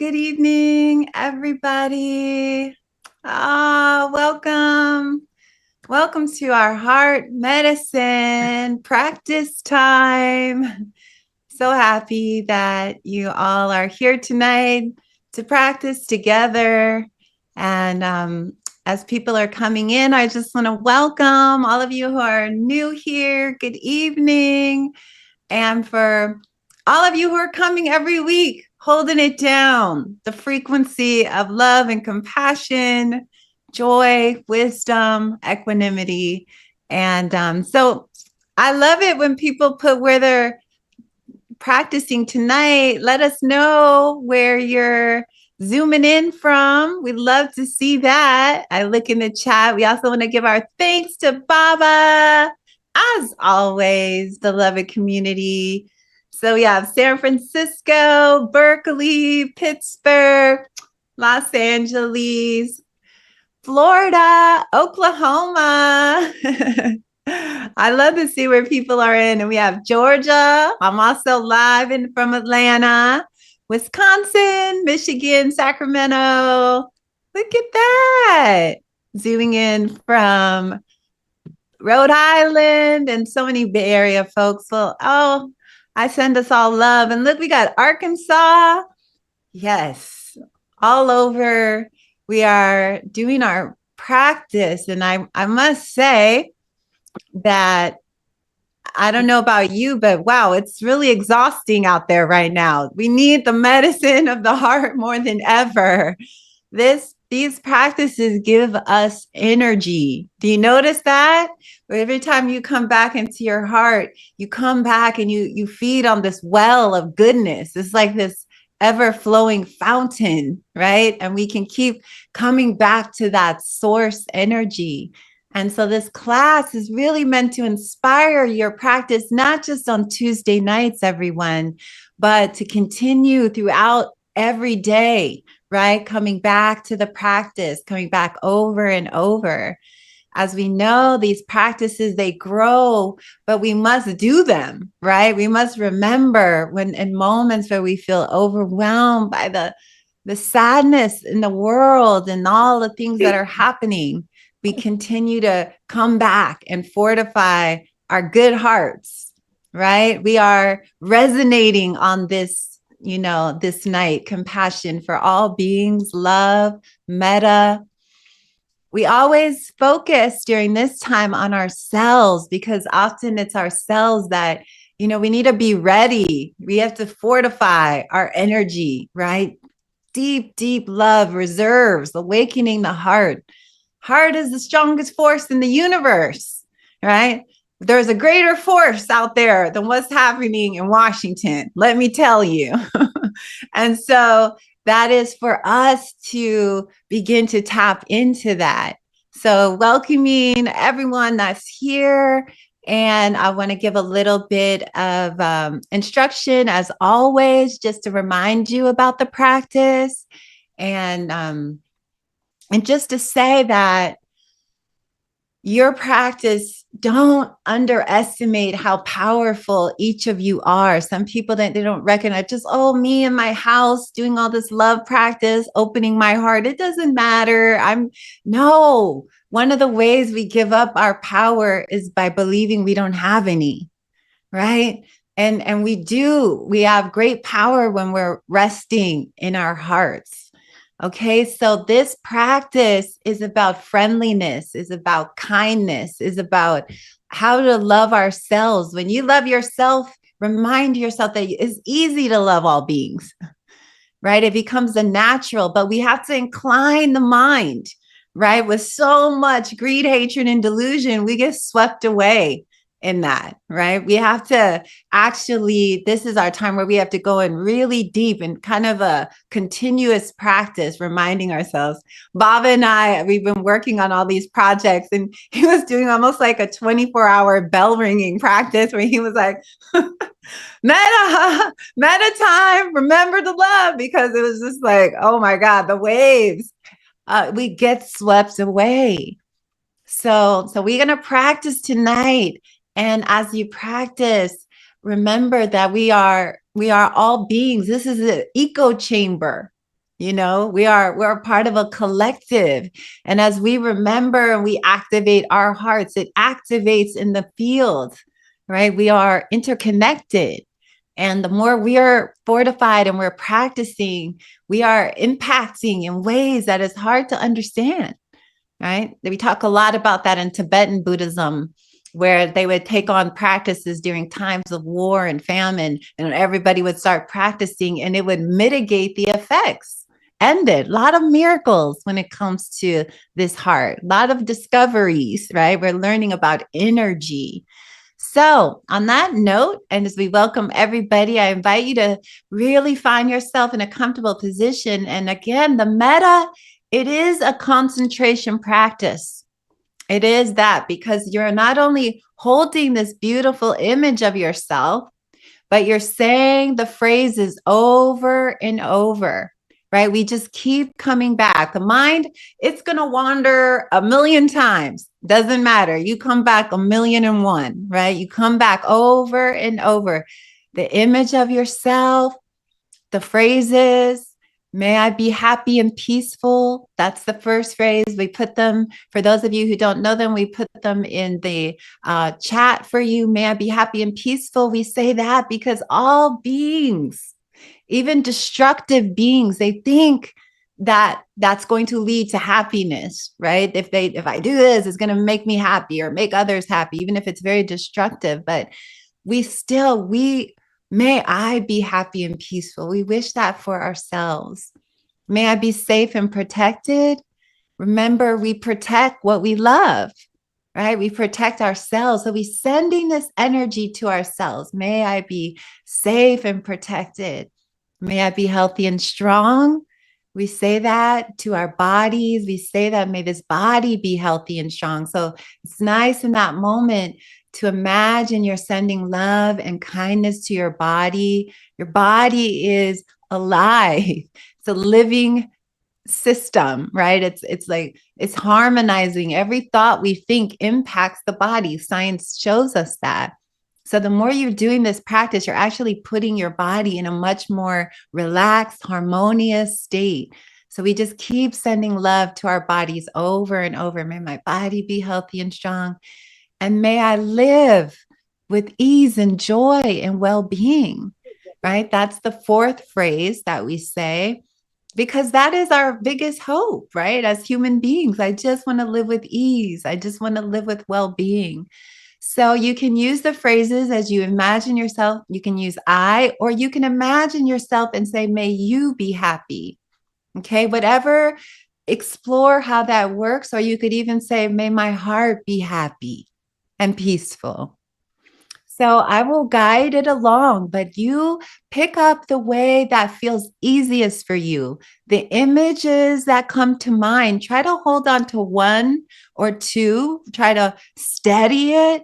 good evening, everybody. Welcome. Welcome to our heart medicine practice time. So happy that you all are here tonight to practice together. And as people are coming in, I just want to welcome all of you who are new here. Good evening. And for all of you who are coming every week, holding it down, the frequency of love and compassion, joy, wisdom, equanimity. And so I love it when people put where they're practicing tonight. Let us know where you're zooming in from. We'd love to see that. I look in the chat. We also want to give our thanks to Baba, as always, beloved community. So we have San Francisco, Berkeley, Pittsburgh, Los Angeles, Florida, Oklahoma. I love to see where people are in. And we have Georgia. I'm also live from Atlanta, Wisconsin, Michigan, Sacramento. Look at that. Zooming in from Rhode Island and so many Bay Area folks. Well, I send us all love. And look, we got Arkansas. Yes, all over. We are doing our practice. And I must say that I don't know about you, but wow, it's really exhausting out there right now. We need the medicine of the heart more than ever. These practices give us energy. Do you notice that? Every time you come back into your heart, you come back and you feed on this well of goodness. It's like this ever-flowing fountain, right? And we can keep coming back to that source energy. And so this class is really meant to inspire your practice, not just on Tuesday nights, everyone, but to continue throughout every day, right? Coming back to the practice, coming back over and over. As we know, these practices, they grow, but we must do them, right? We must remember when in moments where we feel overwhelmed by the sadness in the world and all the things that are happening, we continue to come back and fortify our good hearts, right? We are resonating on this, this night, compassion for all beings, love, metta. We always focus during this time on ourselves because often it's ourselves that, we need to be ready. We have to fortify our energy, right? Deep, deep love reserves, awakening the heart. Heart is the strongest force in the universe, right? There's a greater force out there than what's happening in Washington, let me tell you. And so that is for us to begin to tap into that. So welcoming everyone that's here. And I want to give a little bit of instruction, as always, just to remind you about the practice. And just to say that your practice, don't underestimate how powerful each of you are. Some people that they don't recognize, just, me in my house doing all this love practice, opening my heart. It doesn't matter. No. One of the ways we give up our power is by believing we don't have any, right? And we have great power when we're resting in our hearts. Okay, so this practice is about friendliness, is about kindness, is about how to love ourselves. When you love yourself, remind yourself that it's easy to love all beings, right? It becomes a natural, but we have to incline the mind, right? With so much greed, hatred, and delusion, we get swept away in that, right? We have to actually, this is our time where we have to go in really deep and kind of a continuous practice, reminding ourselves. Baba and I, we've been working on all these projects, and he was doing almost like a 24-hour bell ringing practice where he was like, metta time, remember the love, because it was just like, oh my God, the waves, we get swept away. So we're going to practice tonight. And as you practice, remember that we are all beings. This is an echo chamber, We're part of a collective. And as we remember and we activate our hearts, it activates in the field, right? We are interconnected. And the more we are fortified and we're practicing, we are impacting in ways that is hard to understand, right? We talk a lot about that in Tibetan Buddhism, where they would take on practices during times of war and famine, and everybody would start practicing and it would mitigate the effects. Ended a lot of miracles when it comes to this heart, a lot of discoveries, right? We're learning about energy. So, on that note, and as we welcome everybody, I invite you to really find yourself in a comfortable position. And again, the metta, it is a concentration practice. It is that because you're not only holding this beautiful image of yourself, but you're saying the phrases over and over, right? We just keep coming back. The mind, it's going to wander a million times. Doesn't matter. You come back 1,000,001, right? You come back over and over. The image of yourself, the phrases, may I be happy and peaceful. That's the first phrase. We put them, for those of you who don't know them, we put them in the chat for you. May I be happy and peaceful. We say that because all beings, even destructive beings, they think that that's going to lead to happiness, right? If I do this, it's going to make me happy or make others happy, even if it's very destructive. But may I be happy and peaceful. We wish that for ourselves. May I be safe and protected. Remember, we protect what we love, right? We protect ourselves. So we're sending this energy to ourselves. May I be safe and protected. May I be healthy and strong. We say that to our bodies. We say that may this body be healthy and strong. So it's nice in that moment to imagine you're sending love and kindness to your body. Your body is alive. It's a living system, right? It's harmonizing. Every thought we think impacts the body. Science shows us that. So the more you're doing this practice, you're actually putting your body in a much more relaxed, harmonious state. So we just keep sending love to our bodies over and over. May my body be healthy and strong. And may I live with ease and joy and well-being, right? That's the fourth phrase that we say, because that is our biggest hope, right? As human beings, I just want to live with ease. I just want to live with well-being. So you can use the phrases as you imagine yourself. You can use I, or you can imagine yourself and say, may you be happy. Okay, whatever, explore how that works. Or you could even say, may my heart be happy and peaceful. So I will guide it along, but you pick up the way that feels easiest for you. The images that come to mind, try to hold on to one or two, try to steady it,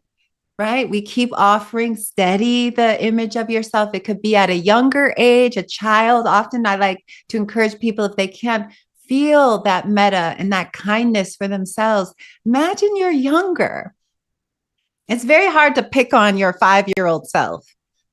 right? We keep offering steady the image of yourself. It could be at a younger age, a child. Often I like to encourage people, if they can't feel that metta and that kindness for themselves, imagine you're younger. It's very hard to pick on your 5-year-old self.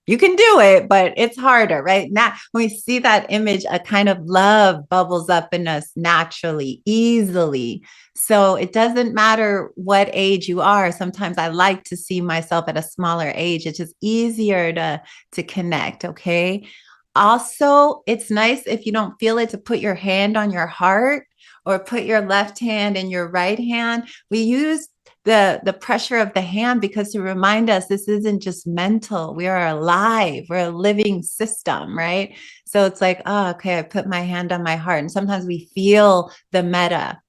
You can do it, but it's harder, right? Now, when we see that image, a kind of love bubbles up in us naturally, easily. So it doesn't matter what age you are. Sometimes I like to see myself at a smaller age. It's just easier to connect, okay? Also, it's nice if you don't feel it to put your hand on your heart or put your left hand in your right hand. We use the pressure of the hand because to remind us this isn't just mental. We are alive. We're a living system, right? So it's like, oh, okay, I put my hand on my heart. And sometimes we feel the metta.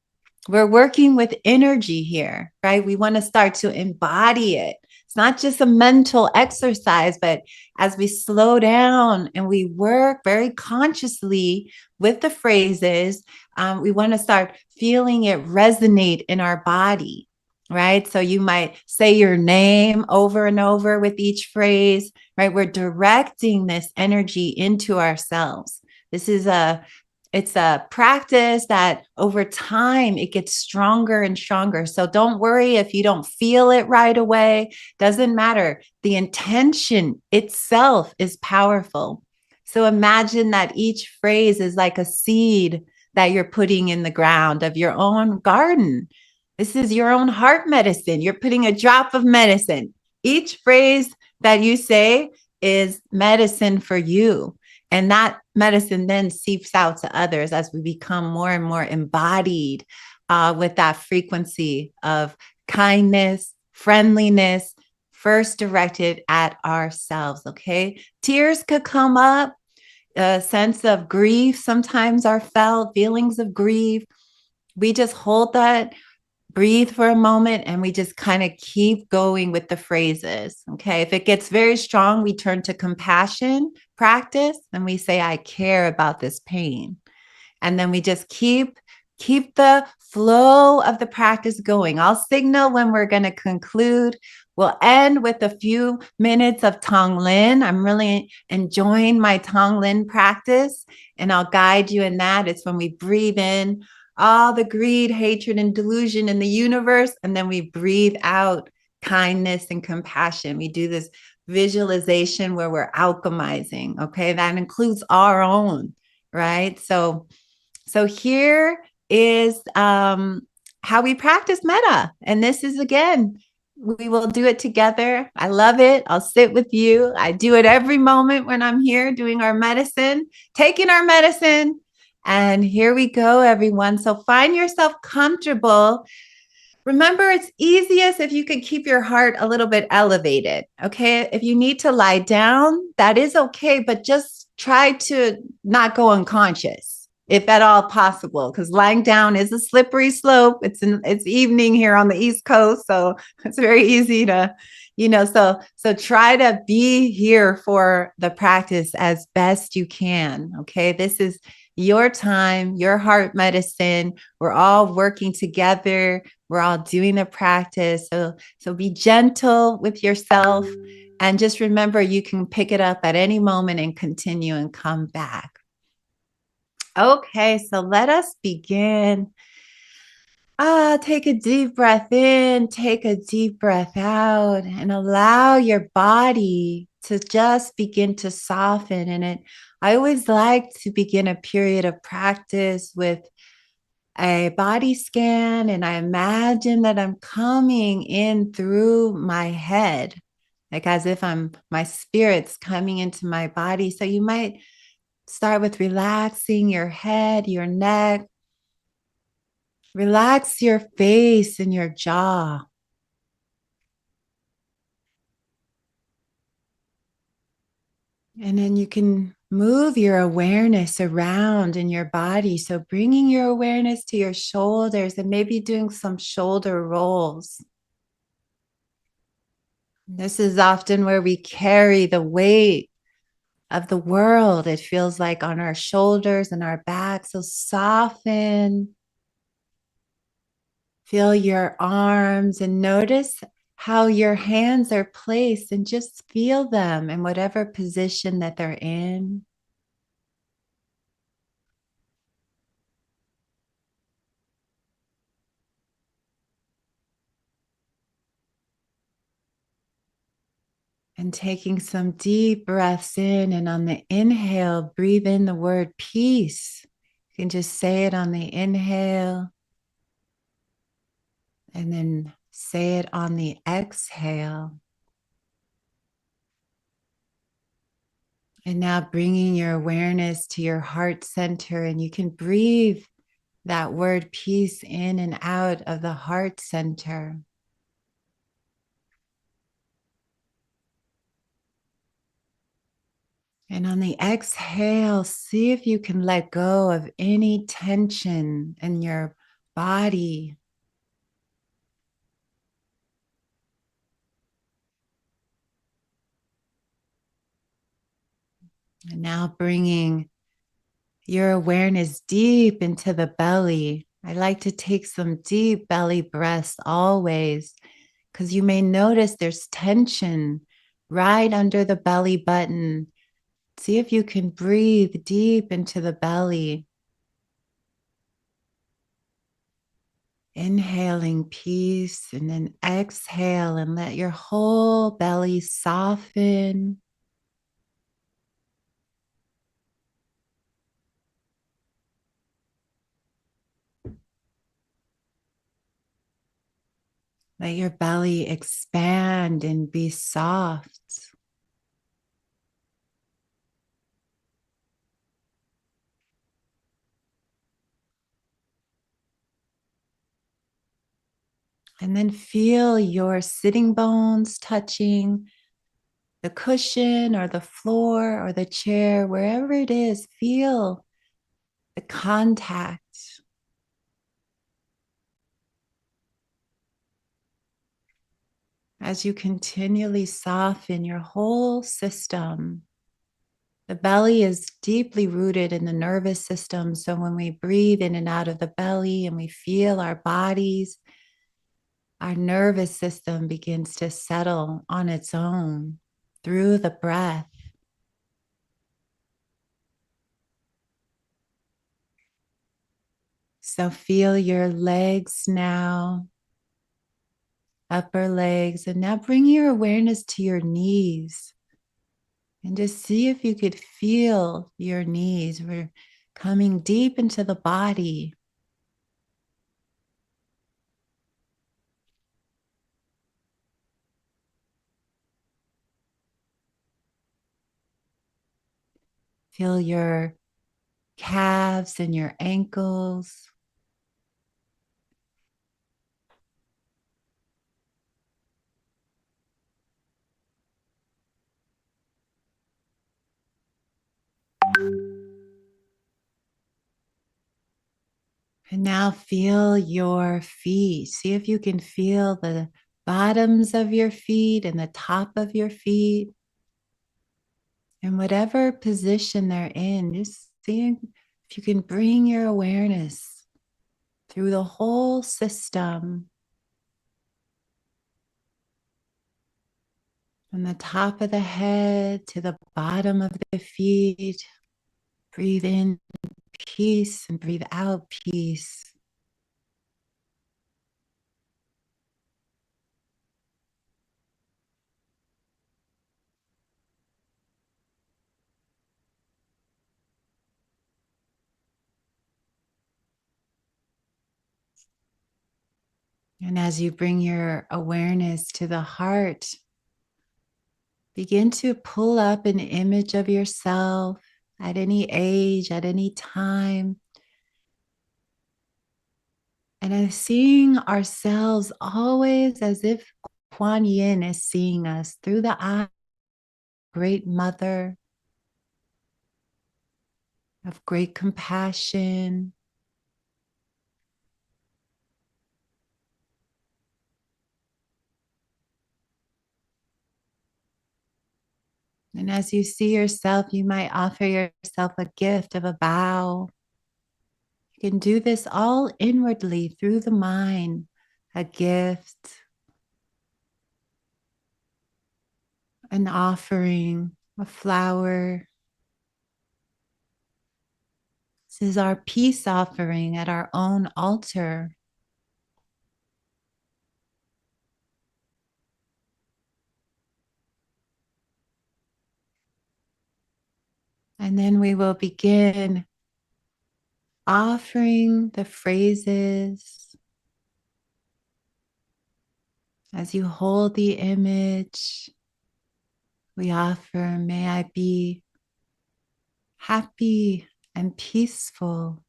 We're working with energy here, right? We want to start to embody it. It's not just a mental exercise, but as we slow down and we work very consciously with the phrases, we want to start feeling it resonate in our body. Right? So you might say your name over and over with each phrase, right? We're directing this energy into ourselves. It's a practice that over time, it gets stronger and stronger. So don't worry if you don't feel it right away. Doesn't matter. The intention itself is powerful. So imagine that each phrase is like a seed that you're putting in the ground of your own garden. This is your own heart medicine. You're putting a drop of medicine. Each phrase that you say is medicine for you. And that medicine then seeps out to others as we become more and more embodied with that frequency of kindness, friendliness, first directed at ourselves. Okay. Tears could come up. A sense of grief sometimes are felt, feelings of grief. We just hold that, breathe for a moment, and we just kind of keep going with the phrases. Okay. If it gets very strong, we turn to compassion practice and we say, I care about this pain. And then we just keep the flow of the practice going. I'll signal when we're going to conclude. We'll end with a few minutes of Tonglen. I'm really enjoying my Tonglen practice, and I'll guide you in that. It's when we breathe in all the greed, hatred, and delusion in the universe, and then we breathe out kindness and compassion. We do this visualization where we're alchemizing. Okay, that includes our own, right? So here is how we practice metta. And this is, again, we will do it together. I love it. I'll sit with you. I do it every moment when I'm here doing our medicine, taking our medicine. And here we go, everyone. So find yourself comfortable. Remember, it's easiest if you can keep your heart a little bit elevated. Okay. If you need to lie down, that is okay, but just try to not go unconscious if at all possible, because lying down is a slippery slope. It's evening here on the East Coast, so it's very easy to, so try to be here for the practice as best you can. Okay. This is your time, your heart medicine. We're all working together. We're all doing the practice. So be gentle with yourself, and just remember you can pick it up at any moment and continue and come back. Okay, so let us begin. Take a deep breath in, take a deep breath out, and allow your body to just begin to soften. I always like to begin a period of practice with a body scan, and I imagine that I'm coming in through my head, like as if my spirit's coming into my body. So you might start with relaxing your head, your neck. Relax your face and your jaw. And then you can move your awareness around in your body. So bringing your awareness to your shoulders and maybe doing some shoulder rolls. This is often where we carry the weight of the world. It feels like on our shoulders and our back. So soften. Feel your arms and notice how your hands are placed, and just feel them in whatever position that they're in. And taking some deep breaths in, and on the inhale, breathe in the word peace. You can just say it on the inhale, and then say it on the exhale. And now bringing your awareness to your heart center, and you can breathe that word peace in and out of the heart center. And on the exhale, see if you can let go of any tension in your body. And now bringing your awareness deep into the belly. I like to take some deep belly breaths always, because you may notice there's tension right under the belly button. See if you can breathe deep into the belly. Inhaling peace, and then exhale and let your whole belly soften. Let your belly expand and be soft. And then feel your sitting bones touching the cushion or the floor or the chair, wherever it is. Feel the contact. As you continually soften your whole system. The belly is deeply rooted in the nervous system. So when we breathe in and out of the belly and we feel our bodies, our nervous system begins to settle on its own through the breath. So feel your legs now, upper legs, and now bring your awareness to your knees and just see if you could feel your knees. We're coming deep into the body. Feel your calves and your ankles. And now feel your feet. See if you can feel the bottoms of your feet and the top of your feet. And whatever position they're in, just seeing if you can bring your awareness through the whole system. From the top of the head to the bottom of the feet. Breathe in peace and breathe out peace. And as you bring your awareness to the heart, begin to pull up an image of yourself at any age, at any time. And as seeing ourselves always as if Kuan Yin is seeing us through the eye, great mother of great compassion. And as you see yourself, you might offer yourself a gift of a bow. You can do this all inwardly through the mind, a gift, an offering, a flower. This is our peace offering at our own altar. And then we will begin offering the phrases as you hold the image. We offer, may I be happy and peaceful.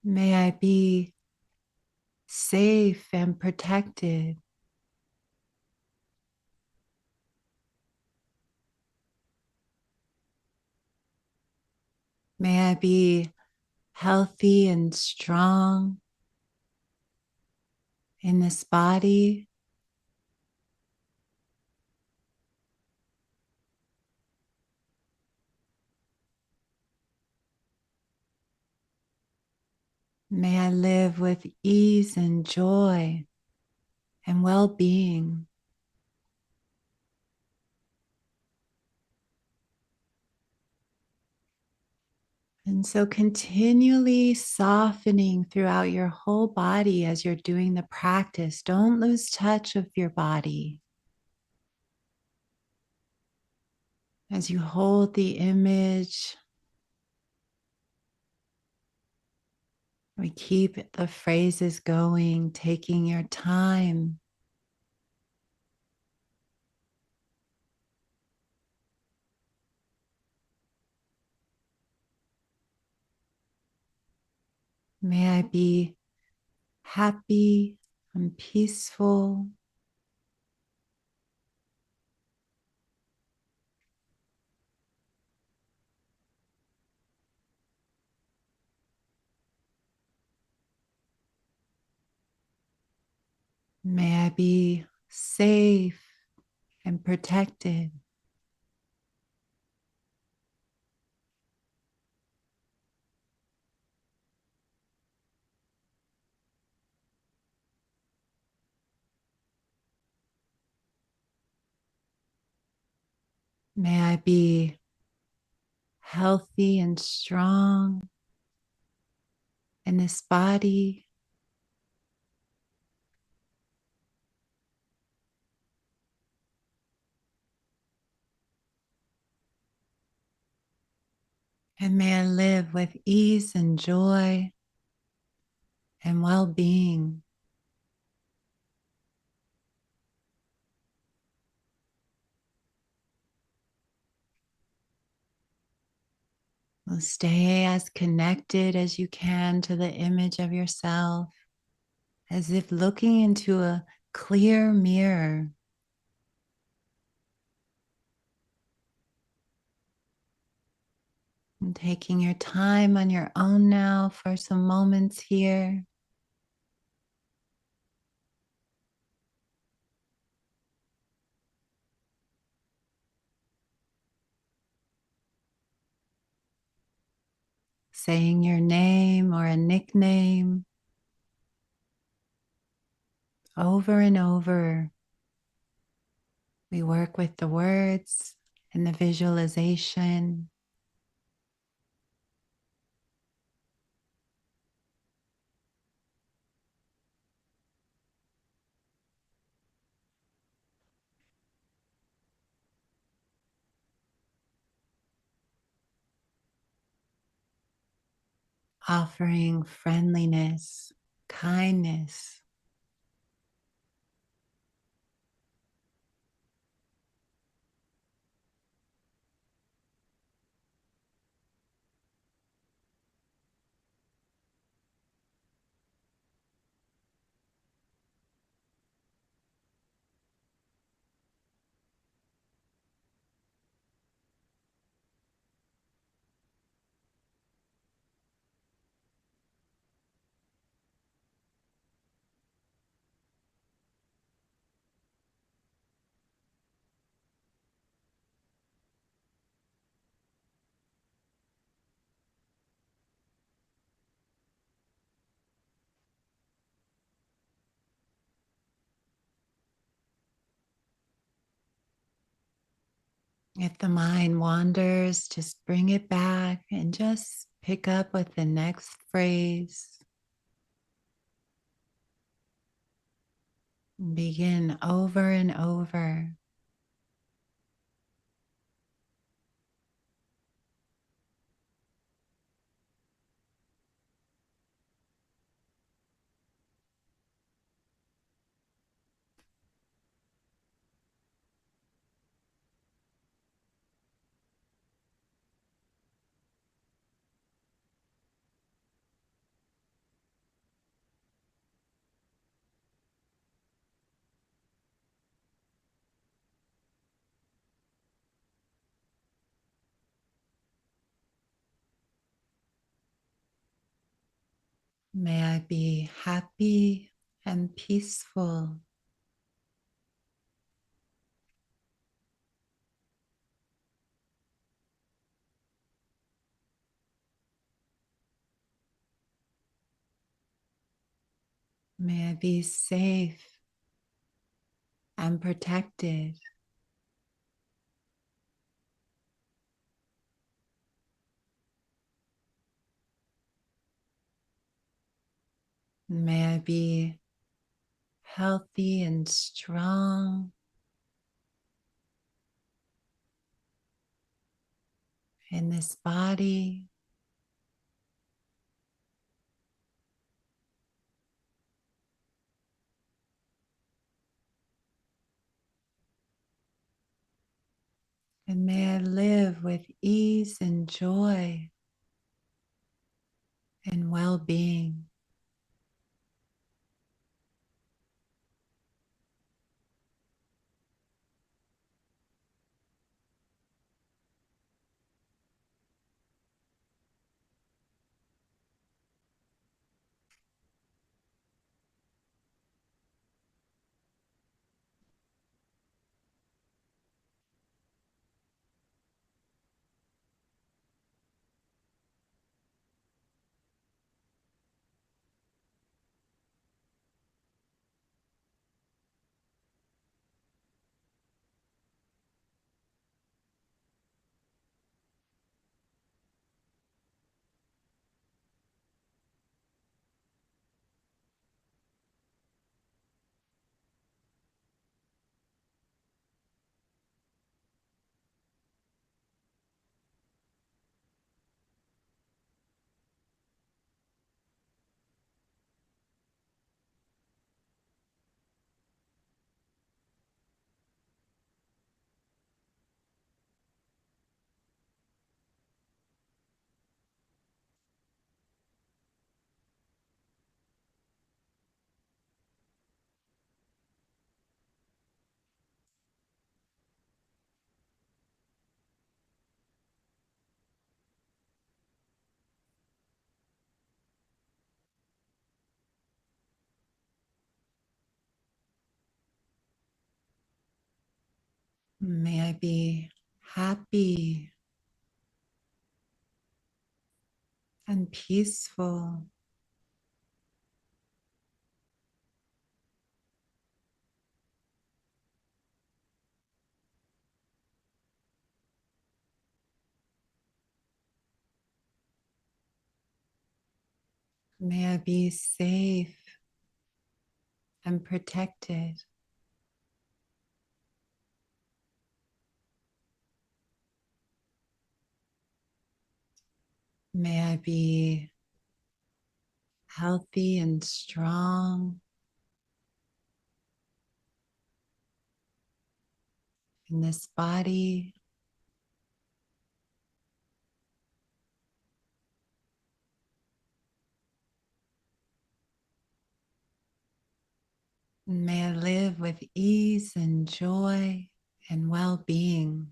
May I be safe and protected. May I be healthy and strong in this body. May I live with ease and joy and well-being. And so continually softening throughout your whole body as you're doing the practice. Don't lose touch of your body. As you hold the image, we keep the phrases going, taking your time. May I be happy and peaceful. May I be safe and protected. May I be healthy and strong in this body. And may I live with ease and joy and well-being. Well, stay as connected as you can to the image of yourself, as if looking into a clear mirror. And taking your time on your own now for some moments here. Saying your name or a nickname over and over. We work with the words and the visualization. Offering friendliness, kindness. If the mind wanders, just bring it back and just pick up with the next phrase. Begin over and over. May I be happy and peaceful. May I be safe and protected. May I be healthy and strong. in this body. And may I live with ease and joy and well-being. May I be happy and peaceful. May I be safe and protected. May I be healthy and strong in this body. And may I live with ease and joy and well-being.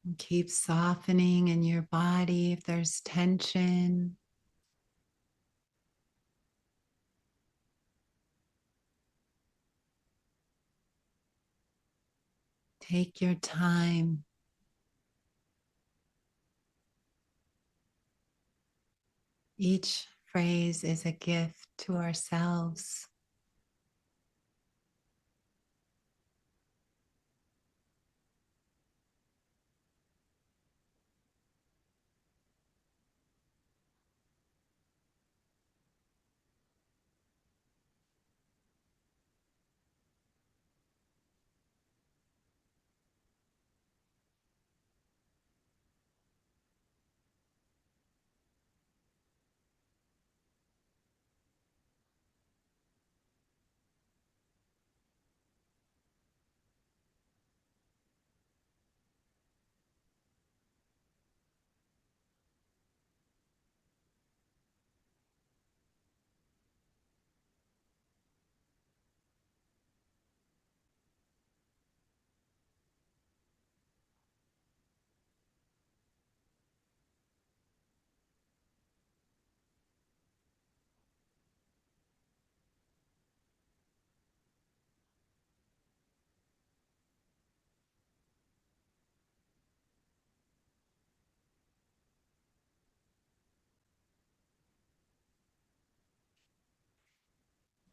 And keep softening in your body if there's tension. Take your time. Each phrase is a gift to ourselves.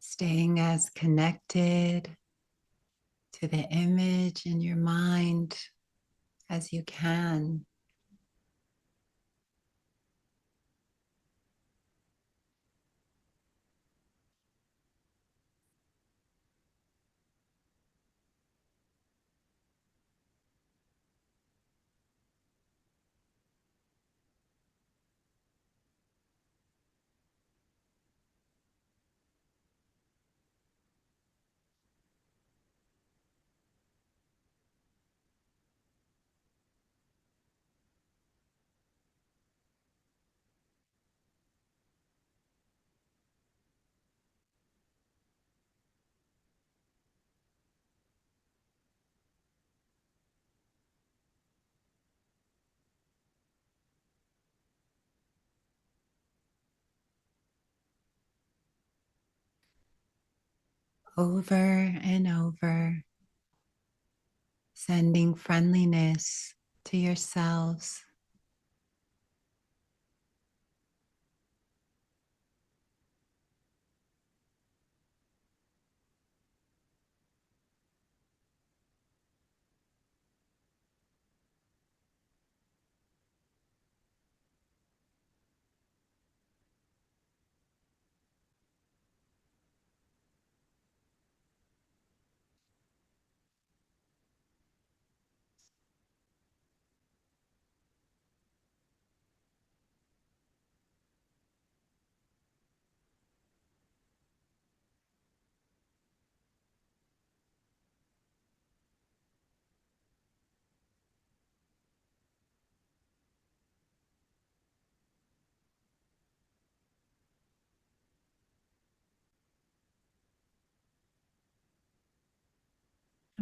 Staying as connected to the image in your mind as you can. over and over, sending friendliness to yourselves.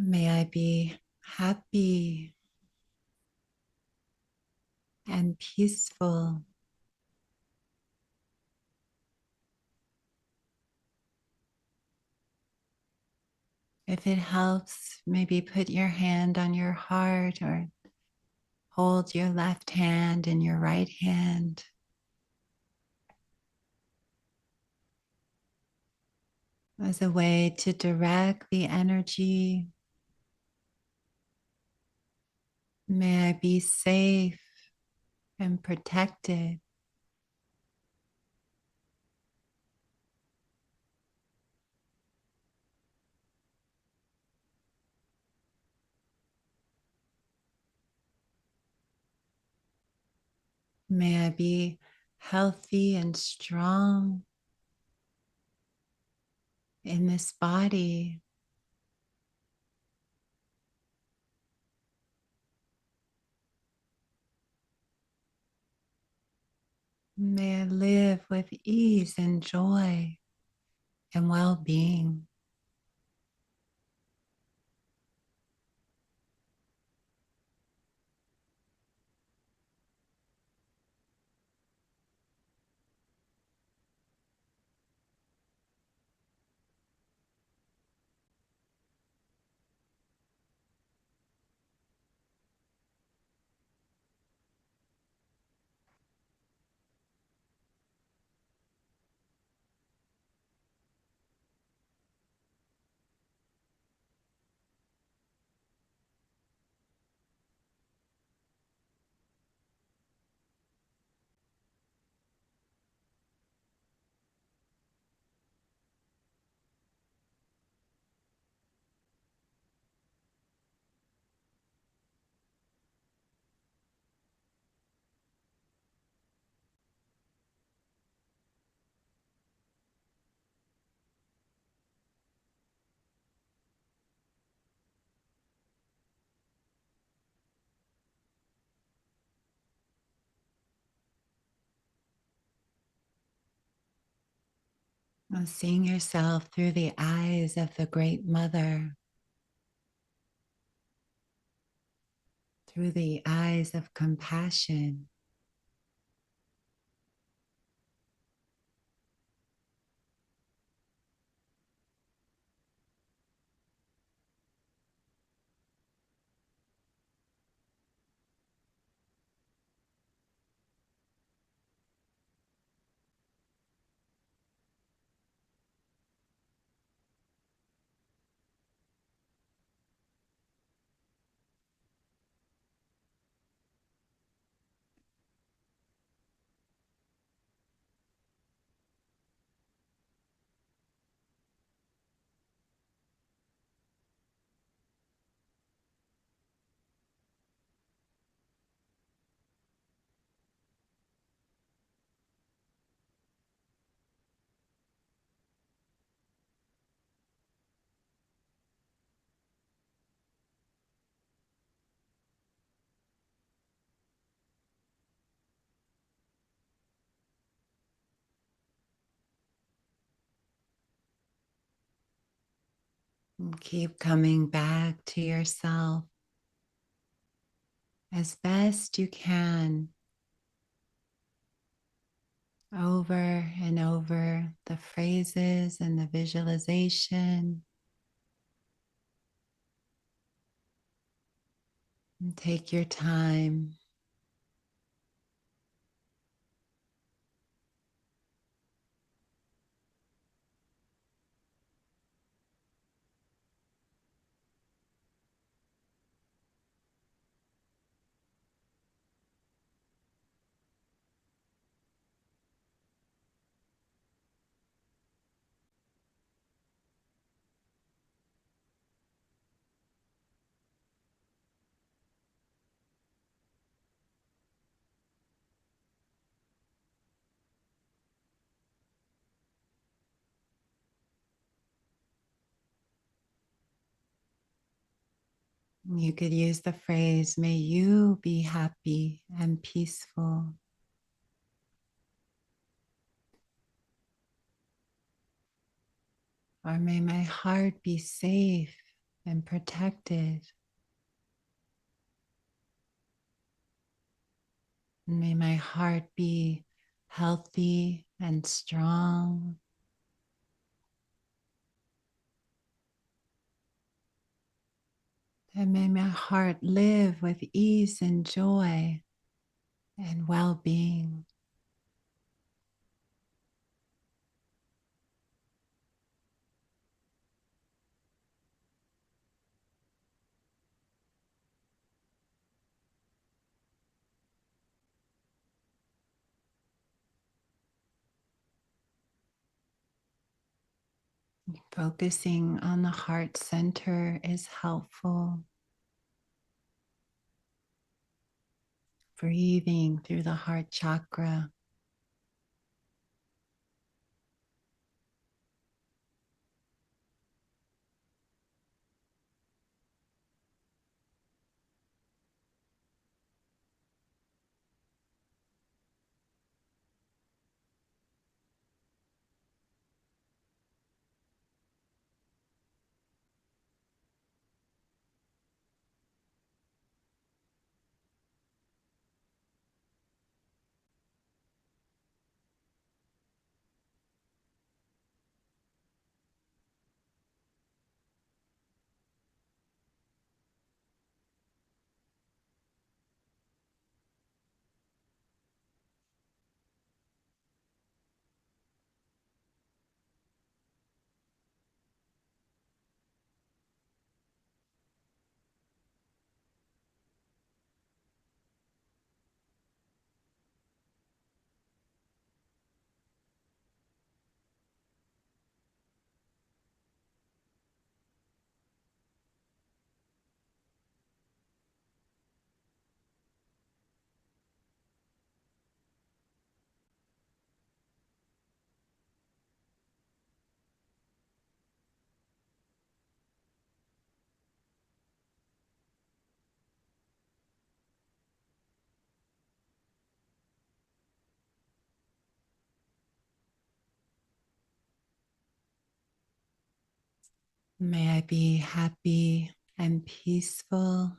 May I be happy and peaceful. If it helps, maybe put your hand on your heart or hold your left hand in your right hand as a way to direct the energy. May I be safe and protected. May I be healthy and strong in this body. May I live with ease and joy and well-being. And seeing yourself through the eyes of the Great Mother, through the eyes of compassion. And keep coming back to yourself as best you can over and over the phrases and the visualization. And take your time. You could use the phrase, may you be happy and peaceful. Or may my heart be safe and protected. And may my heart be healthy and strong. And may my heart live with ease and joy and well-being. Focusing on the heart center is helpful. Breathing through the heart chakra. May I be happy and peaceful.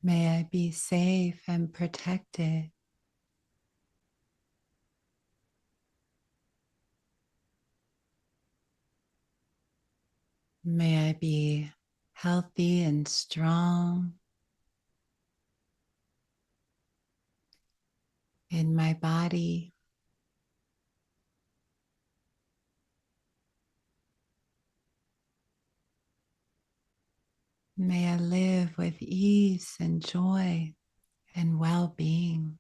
May I be safe and protected. May I be healthy and strong in my body. May I live with ease and joy and well-being.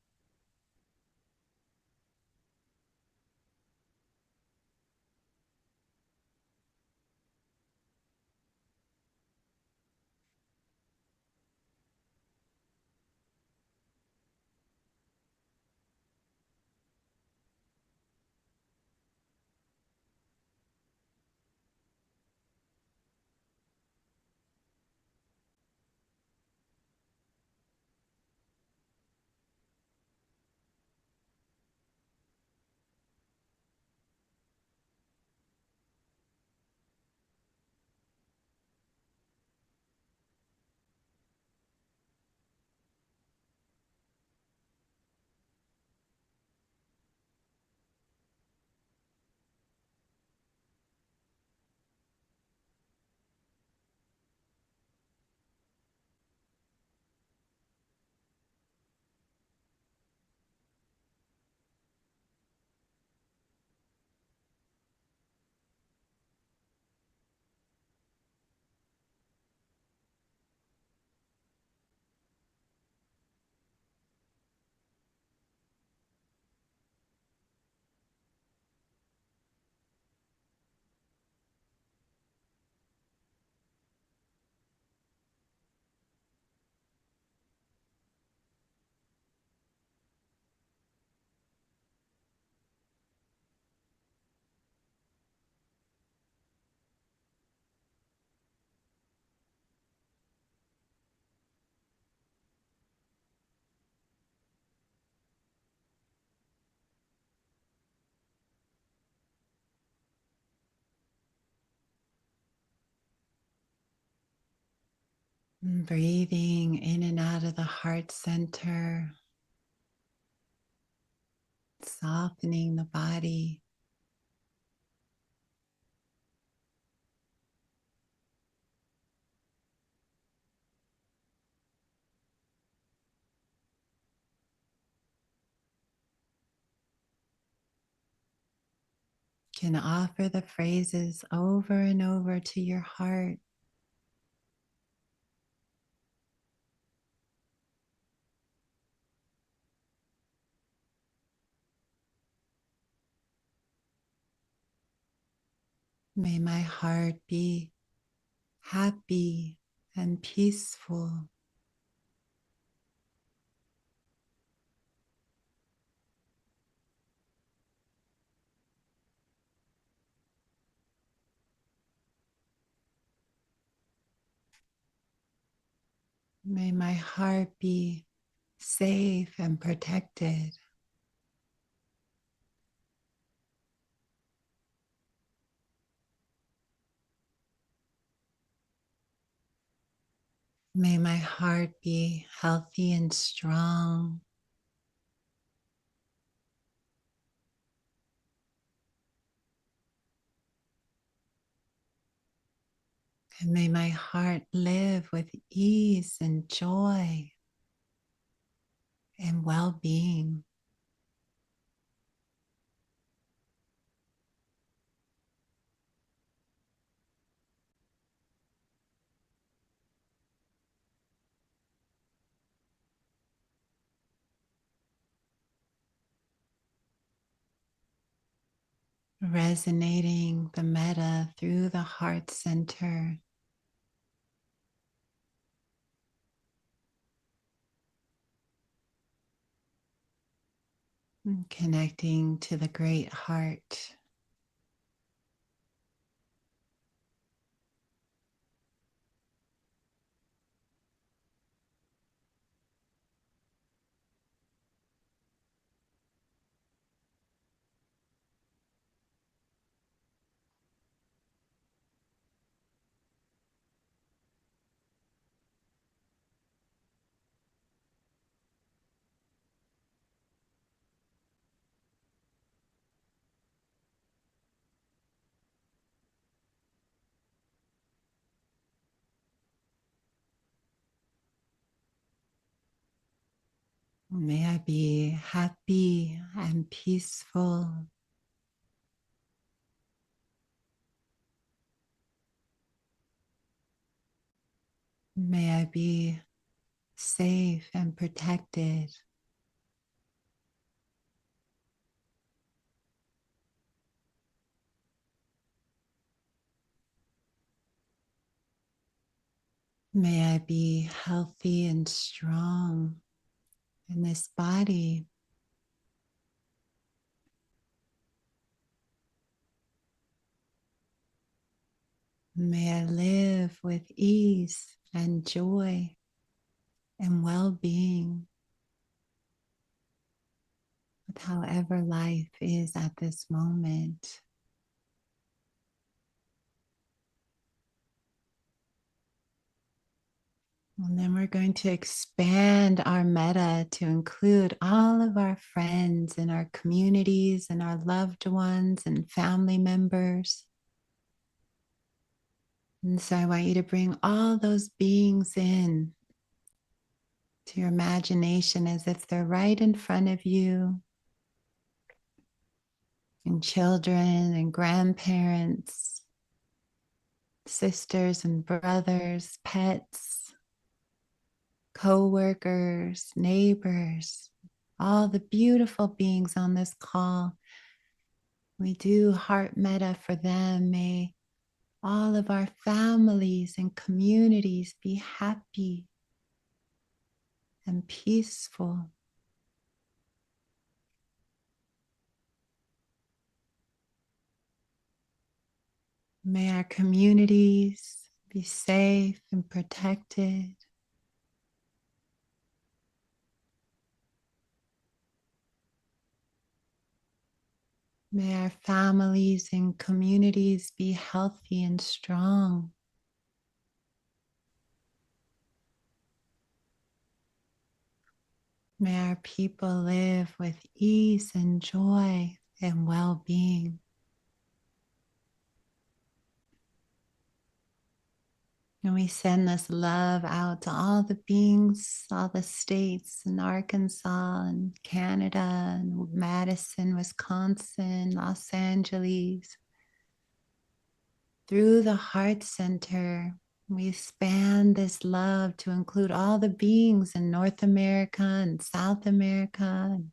Breathing in and out of the heart center, softening the body. Can offer the phrases over and over to your heart. May my heart be happy and peaceful. May my heart be safe and protected. May my heart be healthy and strong. And may my heart live with ease and joy and well-being. Resonating the metta through the heart center. And connecting to the great heart. May I be happy and peaceful. May I be safe and protected. May I be healthy and strong in this body. May I live with ease and joy and well-being with however life is at this moment. And then we're going to expand our metta to include all of our friends and our communities and our loved ones and family members. And so I want you to bring all those beings in to your imagination as if they're right in front of you, and children and grandparents, sisters and brothers, pets, co-workers, neighbors, all the beautiful beings on this call. We do heart metta for them. May all of our families and communities be happy and peaceful. May our communities be safe and protected. May our families and communities be healthy and strong. May our people live with ease and joy and well-being. And we send this love out to all the beings, all the states in Arkansas and Canada and Madison, Wisconsin, Los Angeles. Through the heart center, we expand this love to include all the beings in North America and South America, and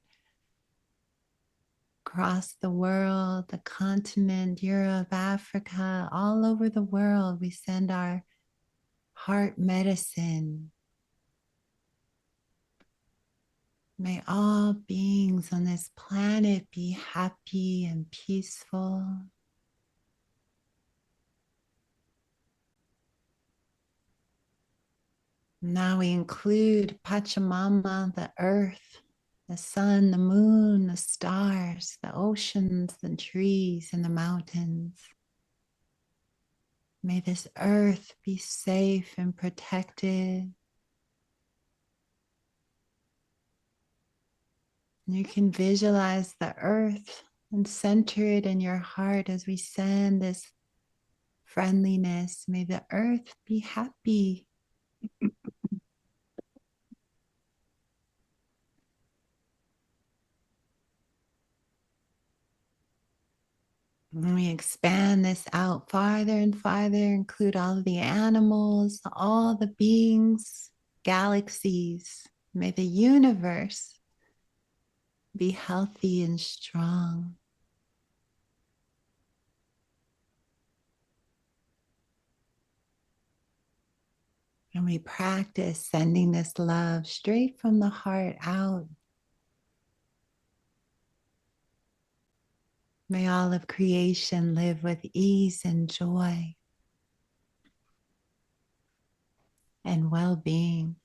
across the world, the continent, Europe, Africa, all over the world. We send our heart medicine. May all beings on this planet be happy and peaceful. Now we include Pachamama, the earth, the sun, the moon, the stars, the oceans, the trees, and the mountains. May this earth be safe and protected. You can visualize the earth and center it in your heart as we send this friendliness. May the earth be happy. And we expand this out farther and farther, include all of the animals, all the beings, galaxies. May the universe be healthy and strong. And we practice sending this love straight from the heart out. May all of creation live with ease and joy and well-being.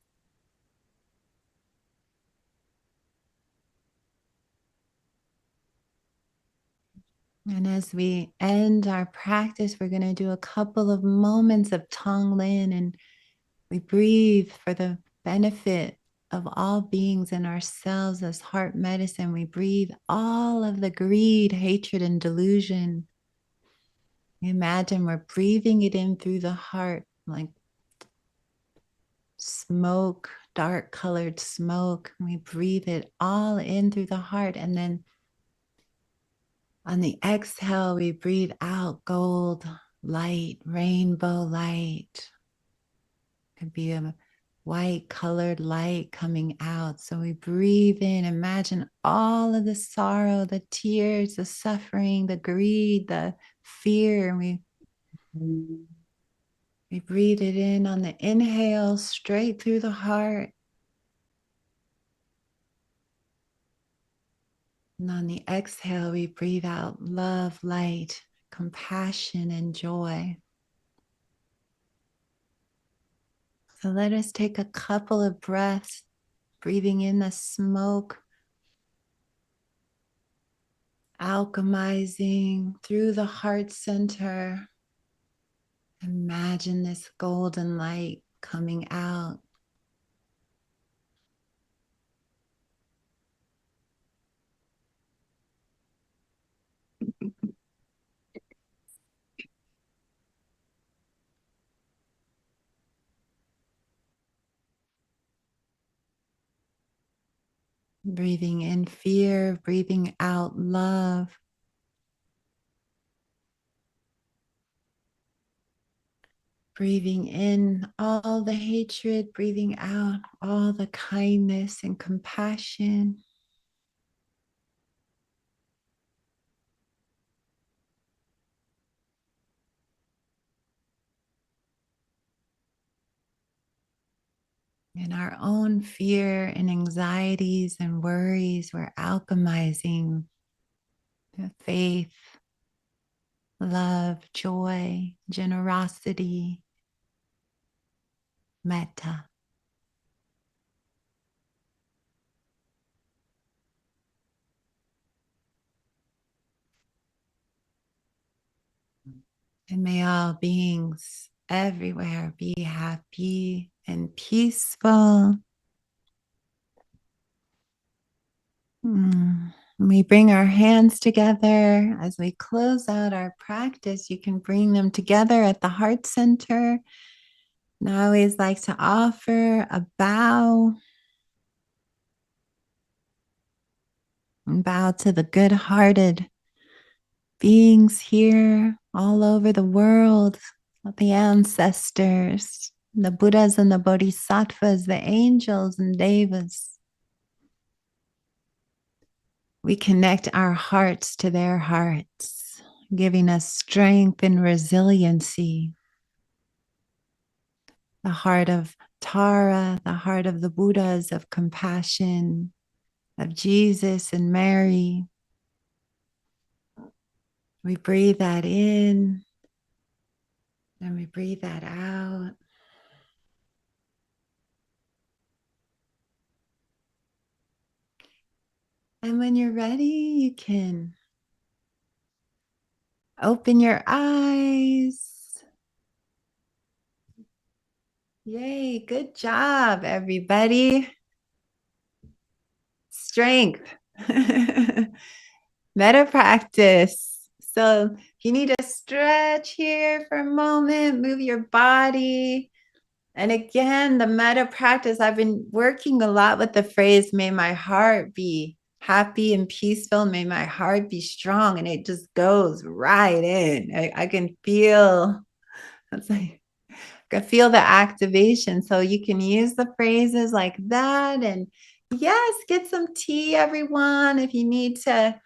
And as we end our practice, we're going to do a couple of moments of Tonglen, and we breathe for the benefit of all beings and ourselves as heart medicine. We breathe all of the greed, hatred, and delusion. Imagine we're breathing it in through the heart like smoke, dark colored smoke. We breathe it all in through the heart. And then on the exhale, we breathe out gold light, rainbow light. It could be a white colored light coming out. So we breathe in, imagine all of the sorrow, the tears, the suffering, the greed, the fear. And we breathe it in on the inhale, straight through the heart. And on the exhale, we breathe out love, light, compassion, and joy. So let us take a couple of breaths, breathing in the smoke, alchemizing through the heart center. Imagine this golden light coming out. Breathing in fear, breathing out love. Breathing in all the hatred, breathing out all the kindness and compassion. In our own fear and anxieties and worries, we're alchemizing the faith, love, joy, generosity, metta. And may all beings everywhere be happy and peaceful. We bring our hands together as we close out our practice. You can bring them together at the heart center. And I always like to offer a bow. And bow to the good-hearted beings here all over the world, the ancestors, the Buddhas and the Bodhisattvas, the angels and devas. We connect our hearts to their hearts, giving us strength and resiliency. The heart of Tara, the heart of the Buddhas, of compassion, of Jesus and Mary. We breathe that in and we breathe that out. And when you're ready, you can open your eyes. Yay, good job, everybody. Strength. Metta practice. So if you need to stretch here for a moment, move your body. And again, the metta practice, I've been working a lot with the phrase, may my heart be happy and peaceful. May my heart be strong. And it just goes right in. I can feel, it's like, I feel the activation. So you can use the phrases like that. And yes, get some tea, everyone. If you need to,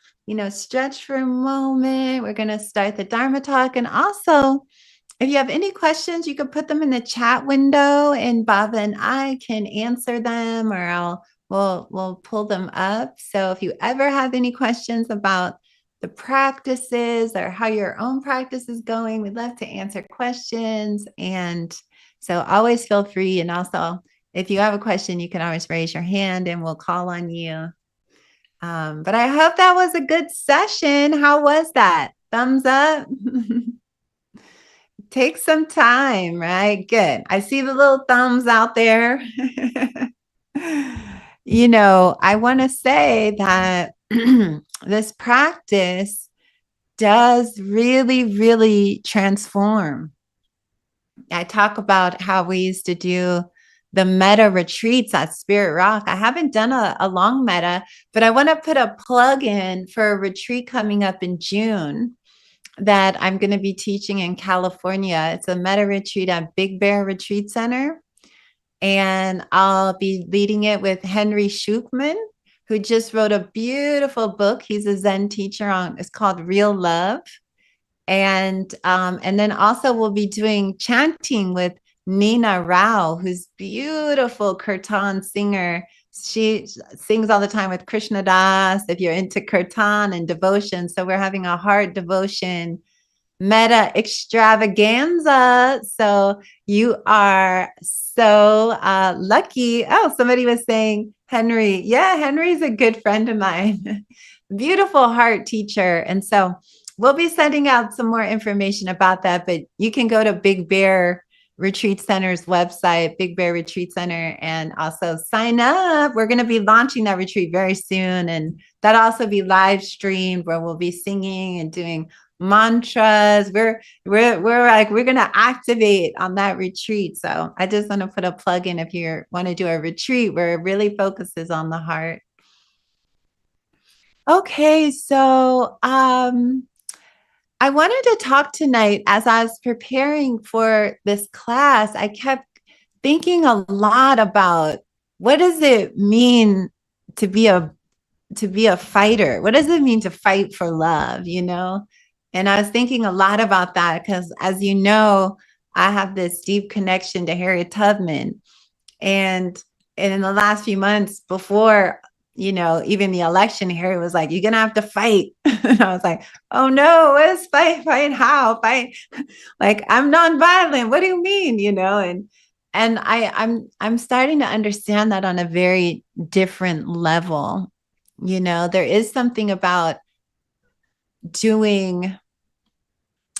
stretch for a moment, we're going to start the Dharma talk. And also, if you have any questions, you can put them in the chat window and Baba and I can answer them, or we'll pull them up. So if you ever have any questions about the practices or how your own practice is going, we'd love to answer questions. And so always feel free. And also, if you have a question, you can always raise your hand and we'll call on you. But I hope that was a good session. How was that? Thumbs up. Take some time, right? Good. I see the little thumbs out there. I want to say that this practice does really, really transform. I talk about how we used to do the metta retreats at Spirit Rock. I haven't done a long metta, but I want to put a plug in for a retreat coming up in June that I'm going to be teaching in California. It's a metta retreat at Big Bear Retreat Center. And I'll be leading it with Henry Shukman, who just wrote a beautiful book. He's a Zen teacher it's called Real Love. And then also we'll be doing chanting with Nina Rao, who's beautiful kirtan singer. She sings all the time with Krishna Das, if you're into kirtan and devotion. So we're having a heart devotion metta extravaganza. So you are so lucky. Oh, somebody was saying Henry. Yeah, Henry's a good friend of mine. Beautiful heart teacher. And so we'll be sending out some more information about that, but you can go to Big Bear Retreat Center's website, Big Bear Retreat Center, and also sign up. We're going to be launching that retreat very soon. And that'll also be live streamed where we'll be singing and doing mantras. We're going to activate on that retreat. So I just want to put a plug in if you want to do a retreat where it really focuses on the heart. Okay, so I wanted to talk tonight. As I was preparing for this class, I kept thinking a lot about what does it mean to be a fighter? What does it mean to fight for love, And I was thinking a lot about that because, as you know, I have this deep connection to Harriet Tubman. And in the last few months before, even the election, Harriet was like, you're going to have to fight. And I was like, oh no, what is fight? Fight how? Fight? Like, I'm nonviolent. What do you mean? And I'm starting to understand that on a very different level. There is something about doing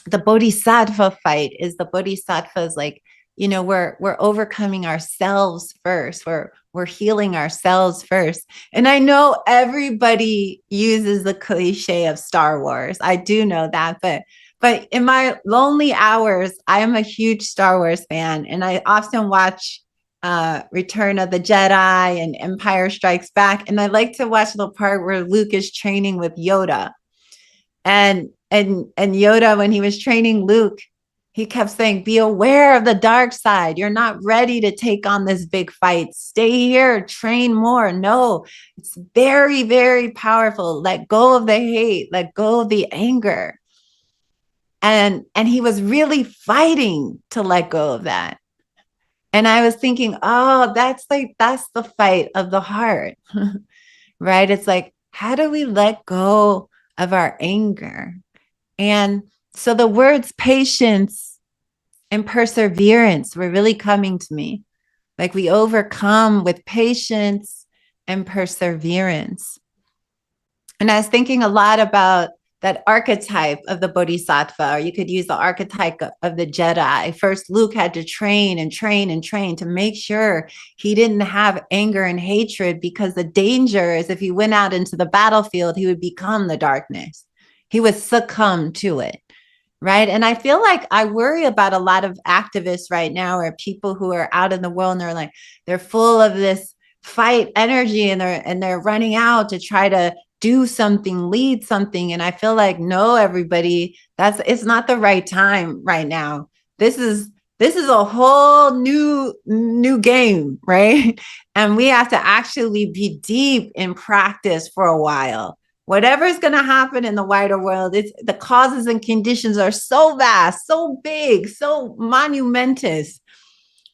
the Bodhisattva fight. Is the Bodhisattvas like we're overcoming ourselves first. We're healing ourselves first. And I know everybody uses the cliche of Star Wars. I do know that, but in my lonely hours, I am a huge Star Wars fan, and I often watch Return of the Jedi and Empire Strikes Back, and I like to watch the part where Luke is training with Yoda, and Yoda, when he was training Luke, he kept saying, be aware of the dark side. You're not ready to take on this big fight. Stay here, train more. No, it's very, very powerful. Let go of the hate, let go of the anger. And he was really fighting to let go of that. And I was thinking, oh, that's the fight of the heart, right? It's like, how do we let go of our anger? And so the words patience and perseverance were really coming to me. Like, we overcome with patience and perseverance. And I was thinking a lot about that archetype of the Bodhisattva, or you could use the archetype of the Jedi. First, Luke had to train and train and train to make sure he didn't have anger and hatred, because the danger is if he went out into the battlefield, he would become the darkness. He would succumb to it, right? And I feel like I worry about a lot of activists right now, or people who are out in the world, and they're full of this fight energy, and they're running out to try to do something, lead something. And I feel like, no, everybody, it's not the right time right now. This is a whole new game, right? And we have to actually be deep in practice for a while. Whatever is going to happen in the wider world, the causes and conditions are so vast, so big, so monumentous.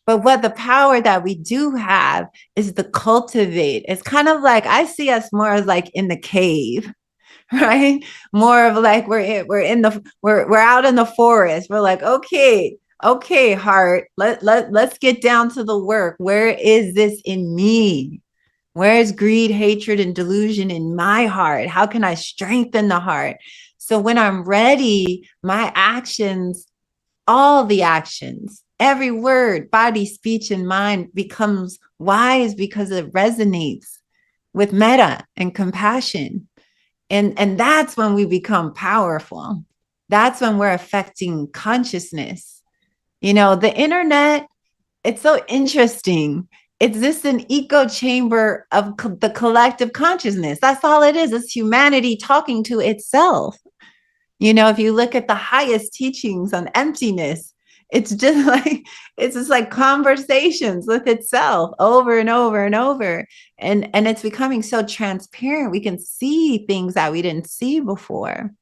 But what the power that we do have is to cultivate. It's kind of like, I see us more as like in the cave, right? More of like we're out in the forest. We're like, okay, heart, let's get down to the work. Where is this in me? Where is greed, hatred, and delusion in my heart? How can I strengthen the heart? So when I'm ready, my actions, all the actions, every word, body, speech, and mind becomes wise, because it resonates with metta and compassion. And that's when we become powerful. That's when we're affecting consciousness. The internet, it's so interesting. It's just an echo chamber of the collective consciousness. That's all it is. It's humanity talking to itself. If you look at the highest teachings on emptiness, it's just like conversations with itself over and over and over. And it's becoming so transparent. We can see things that we didn't see before.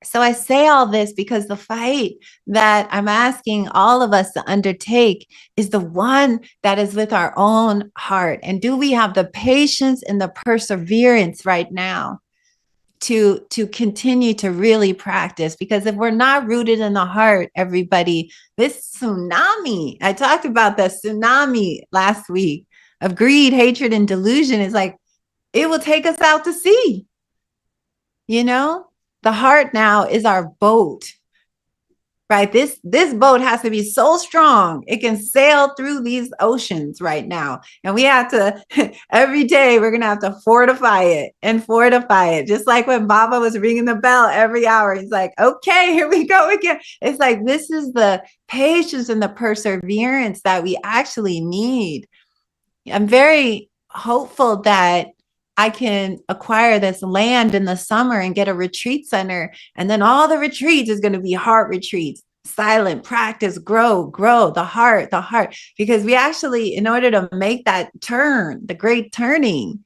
So I say all this because the fight that I'm asking all of us to undertake is the one that is with our own heart. And do we have the patience and the perseverance right now to continue to really practice? Because if we're not rooted in the heart, everybody, this tsunami, I talked about the tsunami last week of greed, hatred, and delusion, is like, it will take us out to sea. The heart now is our boat, right? This boat has to be so strong it can sail through these oceans right now. And we have to, every day, we're going to have to fortify it. Just like when Baba was ringing the bell every hour, he's like, okay, here we go again. It's like, this is the patience and the perseverance that we actually need. I'm very hopeful that I can acquire this land in the summer and get a retreat center. And then all the retreats is going to be heart retreats, silent practice, grow the heart, because we actually, in order to make that turn, the great turning,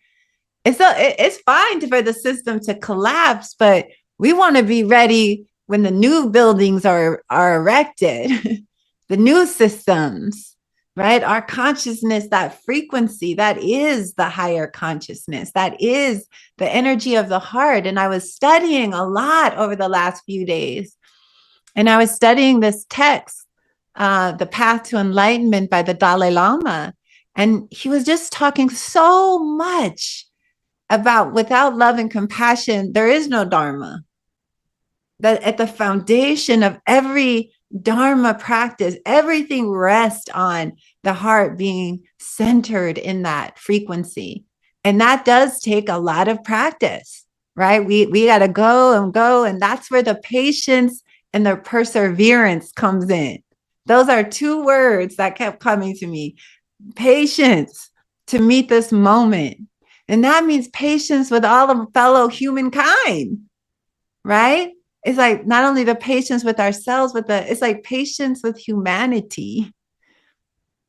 it's fine for the system to collapse, but we want to be ready when the new buildings are erected, the new systems. Right? Our consciousness, that frequency, that is the higher consciousness. That is the energy of the heart. And I was studying a lot over the last few days. And I was studying this text, The Path to Enlightenment by the Dalai Lama. And he was just talking so much about, without love and compassion, there is no Dharma. That at the foundation of every Dharma practice, everything rests on the heart being centered in that frequency. And that does take a lot of practice, right? We got to go and go. And that's where the patience and the perseverance comes in. Those are two words that kept coming to me. Patience to meet this moment. And that means patience with all of fellow humankind, right? It's like not only the patience with ourselves, it's like patience with humanity,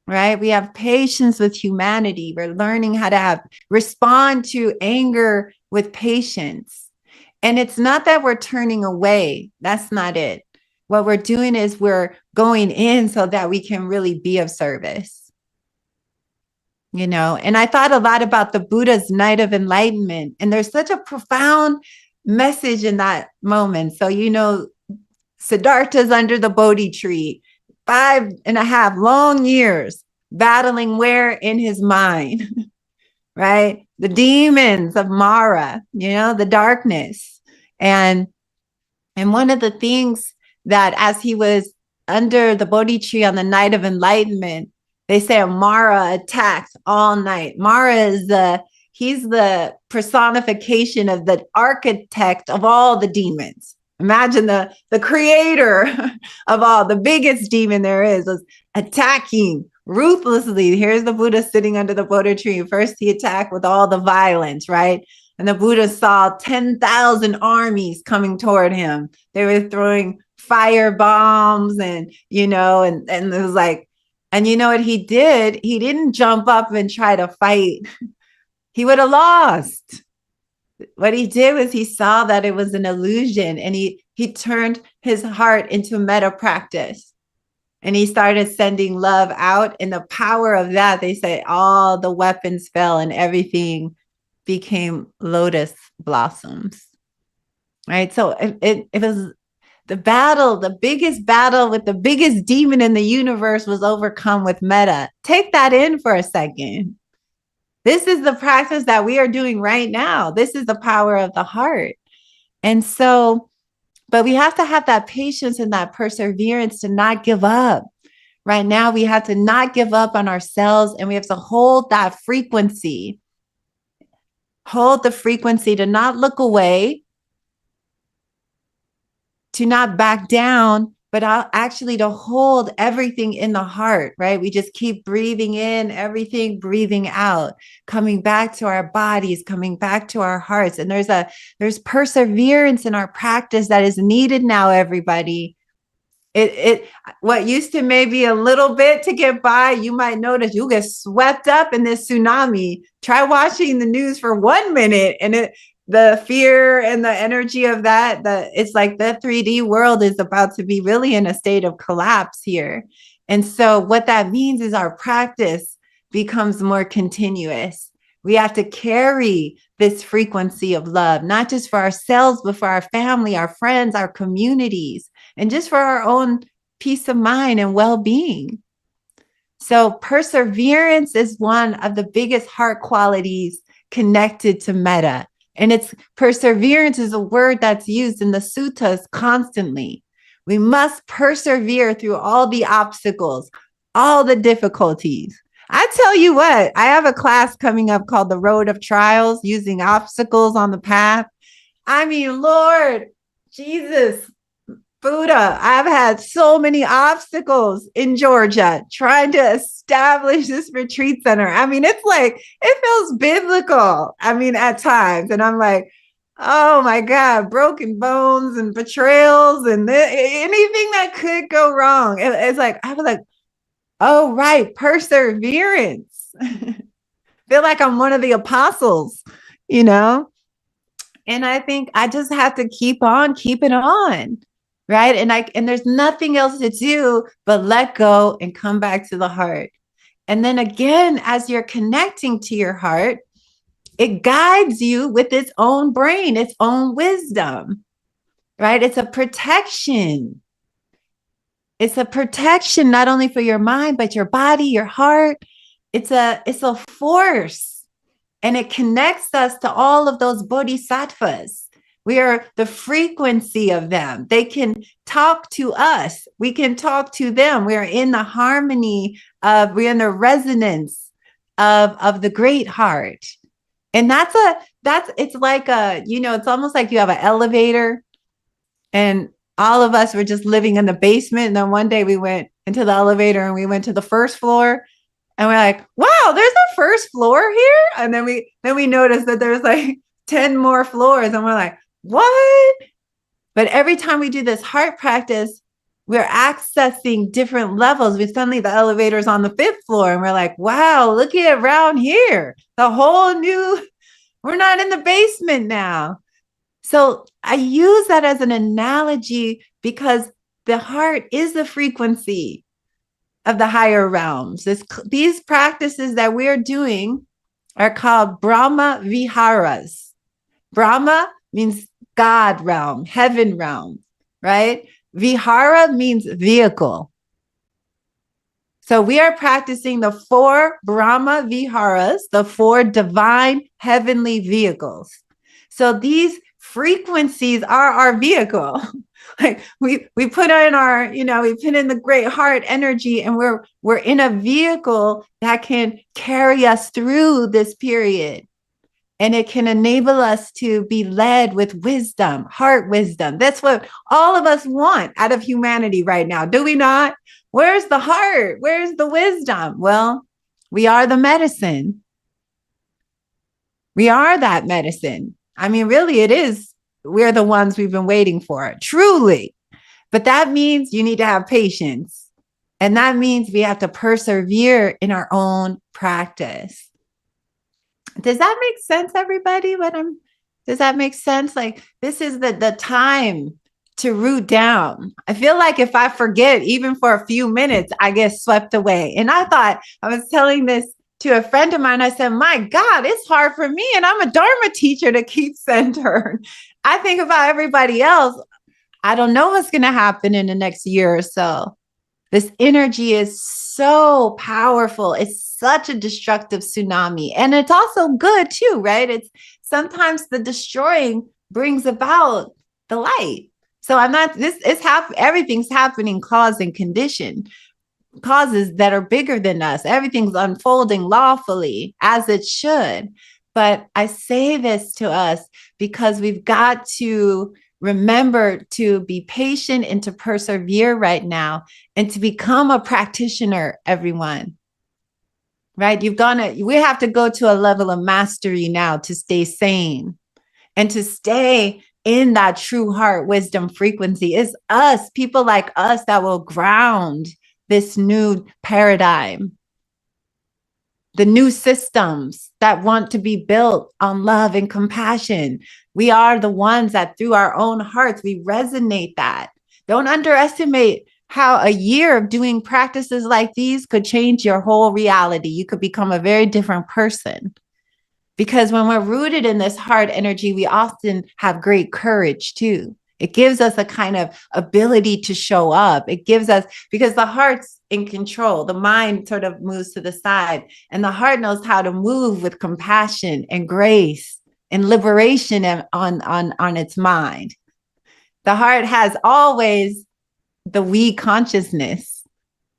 right? We have patience with humanity. We're learning how to respond to anger with patience. And it's not that we're turning away. That's not it. What we're doing is we're going in so that we can really be of service. And I thought a lot about the Buddha's night of enlightenment. And there's such a profound message in that moment. So, Siddhartha's under the Bodhi tree, 5.5 long years battling where in his mind, right? The demons of Mara, the darkness. And one of the things that as he was under the Bodhi tree on the night of enlightenment, they say Mara attacked all night. Mara is he's the personification of the architect of all the demons. Imagine the creator of all, the biggest demon there is was attacking ruthlessly. Here's the Buddha sitting under the Bodhi tree. First, he attacked with all the violence, right? And the Buddha saw 10,000 armies coming toward him. They were throwing fire bombs and it was like, and you know what he did? He didn't jump up and try to fight. He would have lost. What he did was he saw that it was an illusion, and he turned his heart into metta practice. And he started sending love out, and the power of that, they say all the weapons fell and everything became lotus blossoms, right? So it was the battle, the biggest battle with the biggest demon in the universe was overcome with metta. Take that in for a second. This is the practice that we are doing right now. This is the power of the heart. And so, but we have to have that patience and that perseverance to not give up. Right now, we have to not give up on ourselves, and we have to hold that frequency. Hold the frequency to not look away, to not back down, but actually to hold everything in the heart, right? We just keep breathing in everything, breathing out, coming back to our bodies, coming back to our hearts. And there's perseverance in our practice that is needed now, everybody. What used to maybe a little bit to get by, you might notice you'll get swept up in this tsunami. Try watching the news for 1 minute, and the fear and the energy of that, it's like the 3D world is about to be really in a state of collapse here. And so what that means is our practice becomes more continuous. We have to carry this frequency of love, not just for ourselves, but for our family, our friends, our communities, and just for our own peace of mind and well-being. So perseverance is one of the biggest heart qualities connected to metta. And perseverance is a word that's used in the suttas constantly. We must persevere through all the obstacles, all the difficulties. I tell you what, I have a class coming up called The Road of Trials, using obstacles on the path. I mean, Lord, Jesus, Buddha, I've had so many obstacles in Georgia trying to establish this retreat center. I mean, it's like, it feels biblical. I mean, at times. And I'm like, oh my God, broken bones and betrayals and anything that could go wrong. It's like, I was like, oh, right, perseverance. Feel like I'm one of the apostles, And I think I just have to keep on keeping on. Right. And there's nothing else to do but let go and come back to the heart. And then again, as you're connecting to your heart, it guides you with its own brain, its own wisdom. Right. It's a protection. It's a protection not only for your mind, but your body, your heart. It's a force. And it connects us to all of those bodhisattvas. We are the frequency of them. They can talk to us. We can talk to them. We are in the harmony of, we're in the resonance of the great heart. And it's like it's almost like you have an elevator and all of us were just living in the basement. And then one day we went into the elevator and we went to the first floor. And we're like, wow, there's a first floor here. And then we noticed that there's like 10 more floors. And we're like, what? But every time we do this heart practice, we're accessing different levels. Suddenly the elevator's on the 5th floor. And we're like, wow, look at around here. We're not in the basement now. So I use that as an analogy because the heart is the frequency of the higher realms. These practices that we're doing are called Brahma Viharas. Brahma means God realm, heaven realm, right? Vihara means vehicle. So we are practicing the 4 Brahma Viharas, the 4 divine heavenly vehicles. So these frequencies are our vehicle. Like we put in we put in the great heart energy, and we're in a vehicle that can carry us through this period. And it can enable us to be led with wisdom, heart wisdom. That's what all of us want out of humanity right now. Do we not? Where's the heart? Where's the wisdom? Well, we are the medicine. We are that medicine. I mean, really, it is. We're the ones we've been waiting for, truly. But that means you need to have patience. And that means we have to persevere in our own practice. Does that make sense, everybody? Does that make sense? Like, this is the time to root down. I feel like if I forget, even for a few minutes, I get swept away. And I was telling this to a friend of mine. I said, my God, it's hard for me. And I'm a Dharma teacher to keep centered. I think about everybody else. I don't know what's going to happen in the next year or so. This energy is so powerful. It's such a destructive tsunami. And it's also good too, right? It's sometimes the destroying brings about the light. So everything's happening cause and condition. Causes that are bigger than us. Everything's unfolding lawfully as it should. But I say this to us because we've got to remember to be patient and to persevere right now and to become a practitioner, everyone. Right? We have to go to a level of mastery now to stay sane and to stay in that true heart wisdom frequency. It's us, people like us, that will ground this new paradigm, the new systems that want to be built on love and compassion. We are the ones that through our own hearts, we resonate that. Don't underestimate how a year of doing practices like these could change your whole reality. You could become a very different person. Because when we're rooted in this heart energy, we often have great courage too. It gives us a kind of ability to show up. It gives us, because the heart's in control, the mind sort of moves to the side, and the heart knows how to move with compassion and grace and liberation on its mind. The heart has always the we consciousness,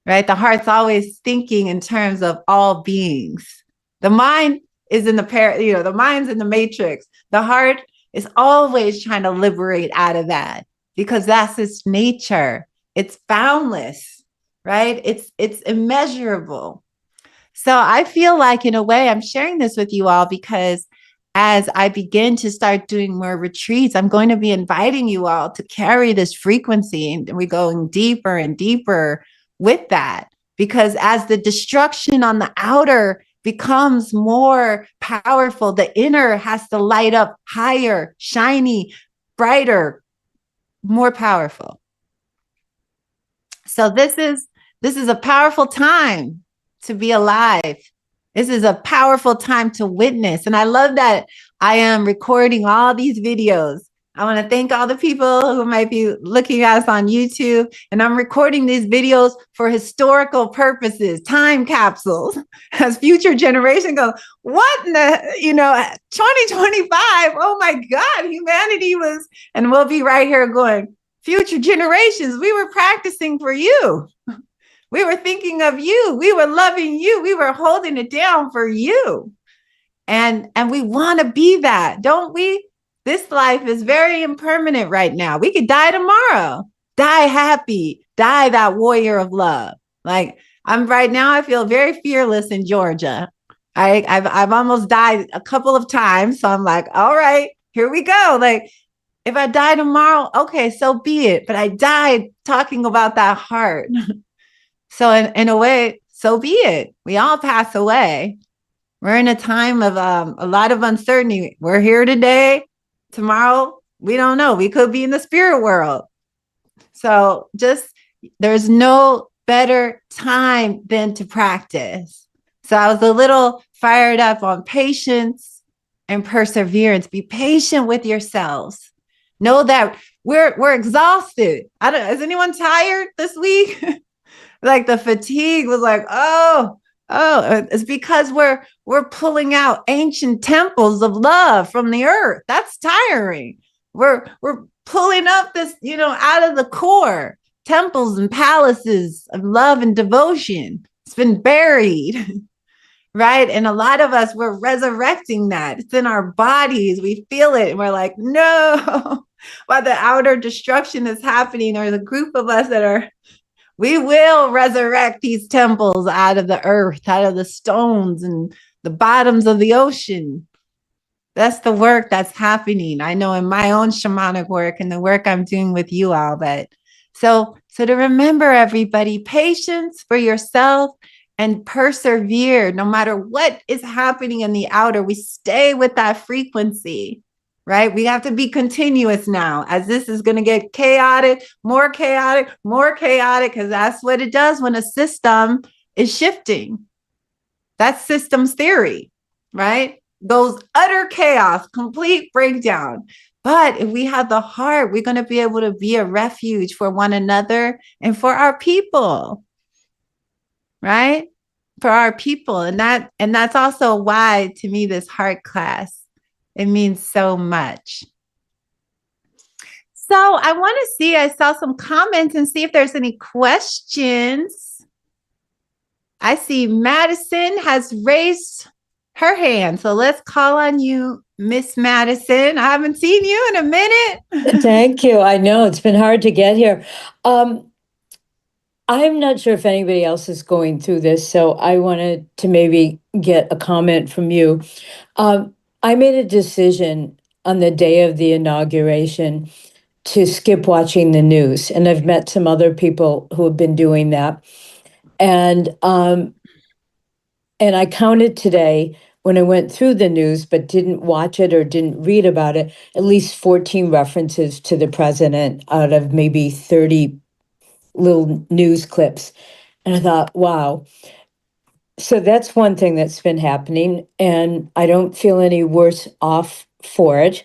right? The heart's always thinking in terms of all beings. The mind is in the mind's in the matrix. The heart is always trying to liberate out of that because that's its nature. It's boundless, right? It's immeasurable. So I feel like, in a way, I'm sharing this with you all because as I begin to start doing more retreats, I'm going to be inviting you all to carry this frequency, and we're going deeper and deeper with that. Because as the destruction on the outer becomes more powerful, the inner has to light up higher, shiny, brighter, more powerful. So this is a powerful time to be alive. This is a powerful time to witness. And I love that I am recording all these videos. I want to thank all the people who might be looking at us on YouTube. And I'm recording these videos for historical purposes, time capsules, as future generation goes, what in the, 2025, oh my God, humanity was, and we'll be right here going, future generations, we were practicing for you. We were thinking of you. We were loving you. We were holding it down for you. And we want to be that, don't we? This life is very impermanent right now. We could die tomorrow, die happy, die that warrior of love. Like I'm right now, I feel very fearless in Georgia. I've almost died a couple of times. So I'm like, all right, here we go. Like if I die tomorrow, okay, so be it. But I died talking about that heart. So in a way, so be it. We all pass away. We're in a time of a lot of uncertainty. We're here today. Tomorrow, we don't know. We could be in the spirit world. So there's no better time than to practice. So I was a little fired up on patience and perseverance. Be patient with yourselves. Know that we're exhausted. Is anyone tired this week? Like the fatigue was like, oh, it's because we're pulling out ancient temples of love from the earth. That's tiring. We're pulling up this, out of the core, temples and palaces of love and devotion. It's been buried, right? And a lot of us, we're resurrecting that. It's in our bodies. We feel it. And we're like, no, while the outer destruction is happening, there's a group of us that we will resurrect these temples out of the earth, out of the stones and the bottoms of the ocean. That's the work that's happening. I know in my own shamanic work and the work I'm doing with you all. But so to remember, everybody, patience for yourself and persevere no matter what is happening in the outer. We stay with that frequency. Right? We have to be continuous now, as this is going to get chaotic, because that's what it does when a system is shifting. That's systems theory, right? Goes utter chaos, complete breakdown. But if we have the heart, we're going to be able to be a refuge for one another and for our people, right? For our people. And that's also why, to me, this heart class, it means so much. So I want to see, I saw some comments and see if there's any questions. I see Madison has raised her hand. So let's call on you, Miss Madison. I haven't seen you in a minute. Thank you. I know it's been hard to get here. I'm not sure if anybody else is going through this, so I wanted to maybe get a comment from you. I made a decision on the day of the inauguration to skip watching the news, and I've met some other people who have been doing that. And I counted today when I went through the news, but didn't watch it or didn't read about it, at least 14 references to the president out of maybe 30 little news clips. And I thought, wow. So that's one thing that's been happening, and I don't feel any worse off for it.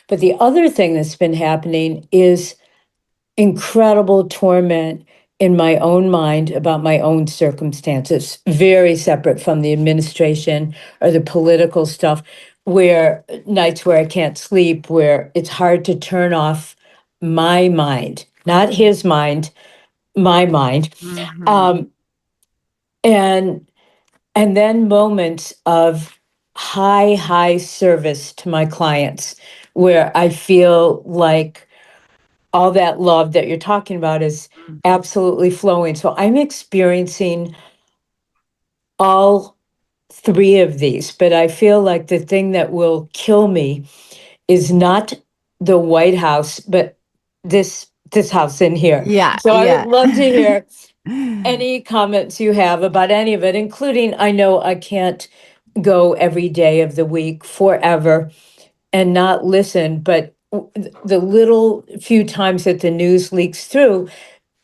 But the other thing that's been happening is incredible torment in my own mind about my own circumstances, very separate from the administration or the political stuff, where nights where I can't sleep, where it's hard to turn off my mind, not his mind, my mind. Mm-hmm. And then moments of high service to my clients where I feel like all that love that you're talking about is absolutely flowing. So I'm experiencing all three of these, but I feel like the thing that will kill me is not the White House, but this house in here. Yeah. So I would love to hear any comments you have about any of it, including, I know I can't go every day of the week forever and not listen, but the little few times that the news leaks through,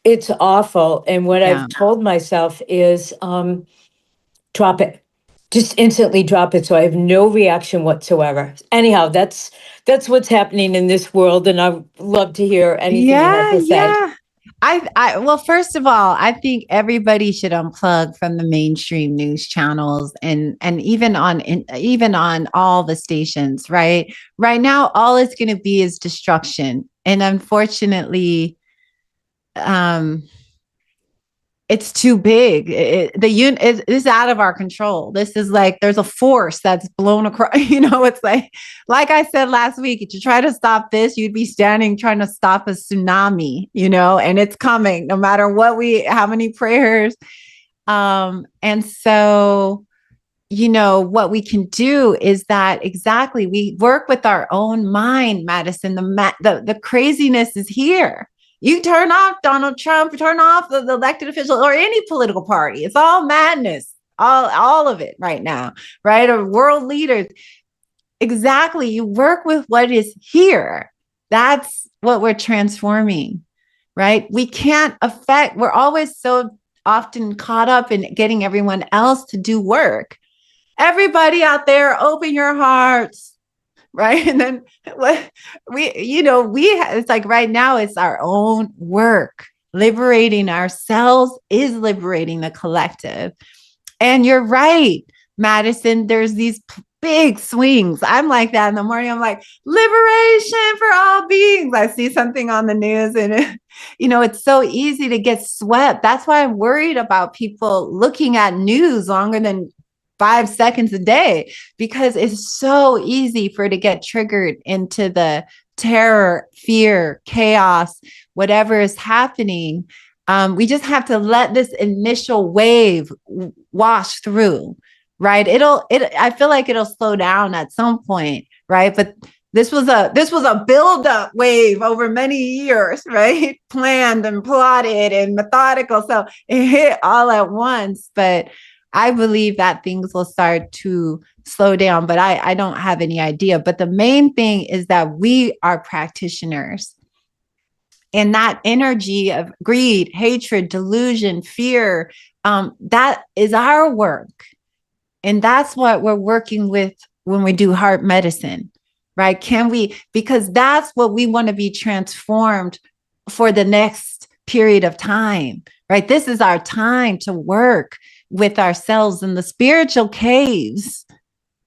it's awful. And what I've told myself is drop it. just instantly drop it. So I have no reaction whatsoever. Anyhow, that's what's happening in this world. And I'd love to hear anything you have Yeah, to say. yeah. Well, first of all, I think everybody should unplug from the mainstream news channels and even on all the stations, right? Right now, all it's going to be is destruction, and unfortunately, um, it's too big. It is out of our control. This is like there's a force that's blown across. It's like I said last week. If you try to stop this, you'd be standing trying to stop a tsunami. And it's coming no matter how many prayers. And so what we can do is that exactly we work with our own mind, Madison. The craziness is here. You turn off Donald Trump, turn off the elected official or any political party. It's all madness, all of it right now, right? Or world leaders. Exactly. You work with what is here. That's what we're transforming, right? We can't we're always so often caught up in getting everyone else to do work. Everybody out there, open your hearts, right? And then it's like right now it's our own work. Liberating ourselves is liberating the collective. And you're right, Madison, there's these big swings. I'm like that in the morning. I'm like, liberation for all beings. I see something on the news and it's so easy to get swept. That's why I'm worried about people looking at news longer than 5 seconds a day, because it's so easy for it to get triggered into the terror, fear, chaos, whatever is happening. We just have to let this initial wave wash through, right? I feel like it'll slow down at some point, right? But this was a build-up wave over many years, right? Planned and plotted and methodical. So it hit all at once. But I believe that things will start to slow down, but I don't have any idea. But the main thing is that we are practitioners. And that energy of greed, hatred, delusion, fear, that is our work. And that's what we're working with when we do heart medicine, right? Because that's what we want to be transformed for the next period of time, right? This is our time to work with ourselves in the spiritual caves,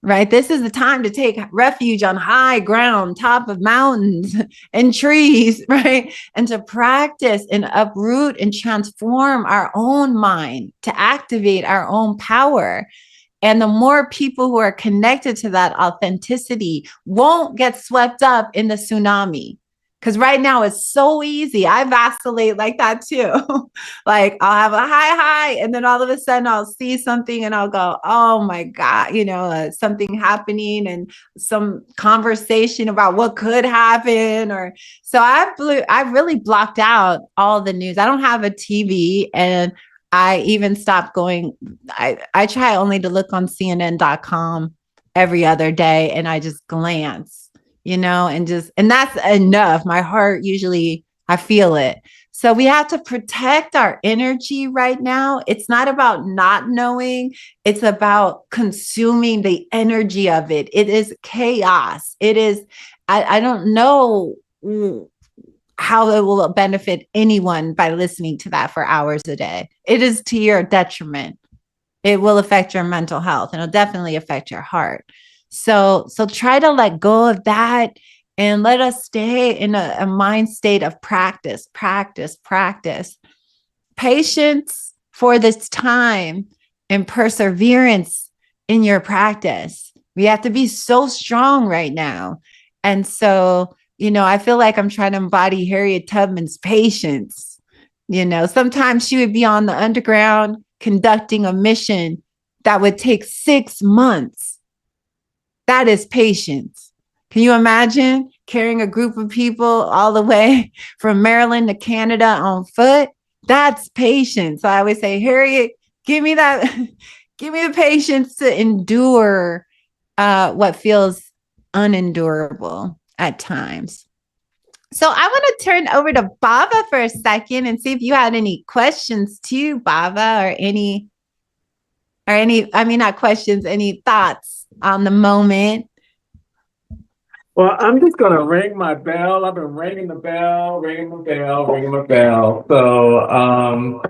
right? This is the time to take refuge on high ground, top of mountains and trees, right? And to practice and uproot and transform our own mind, to activate our own power. And the more people who are connected to that authenticity won't get swept up in the tsunami. Because right now it's so easy. I vacillate like that too. Like I'll have a high, and then all of a sudden I'll see something and I'll go, oh my God, something happening and some conversation about what could happen. Or so I really blocked out all the news. I don't have a TV, and I even stopped going. I try only to look on CNN.com every other day, and I just glance, and that's enough. My heart usually, I feel it. So we have to protect our energy right now. It's not about not knowing. It's about consuming the energy of it. It is chaos. It is, I don't know how it will benefit anyone by listening to that for hours a day. It is to your detriment. It will affect your mental health, and it'll definitely affect your heart. So try to let go of that and let us stay in a mind state of practice, practice, practice, patience for this time, and perseverance in your practice. We have to be so strong right now. And so, I feel like I'm trying to embody Harriet Tubman's patience. Sometimes she would be on the underground conducting a mission that would take 6 months. That is patience. Can you imagine carrying a group of people all the way from Maryland to Canada on foot? That's patience. I always say, Harriet, give me that, give me the patience to endure what feels unendurable at times. So I want to turn over to Baba for a second and see if you had any questions too, Baba, or Or not questions, any thoughts on the moment? Well, I'm just going to ring my bell. I've been ringing the bell, ringing the bell, ringing the bell. So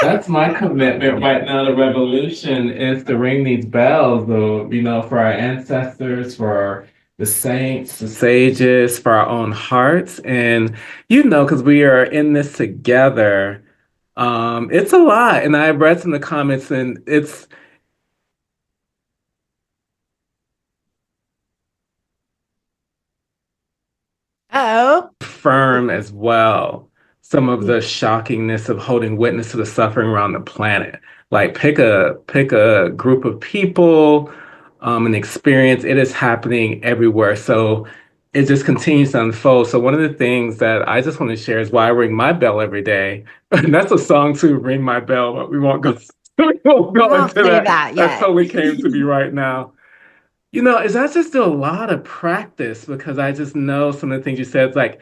that's my commitment right now. The revolution is to ring these bells, though, for our ancestors, for the saints, the sages, for our own hearts. And, because we are in this together, it's a lot. And I read some of the comments, and it's, firm as well some of the shockingness of holding witness to the suffering around the planet. Like pick a group of people, an experience. It is happening everywhere. So it just continues to unfold. So one of the things that I just want to share is why I ring my bell every day. And that's a song too, Ring My Bell, but we won't go, into that. That totally came to me right now. Is I just do a lot of practice because I just know some of the things you said. It's like,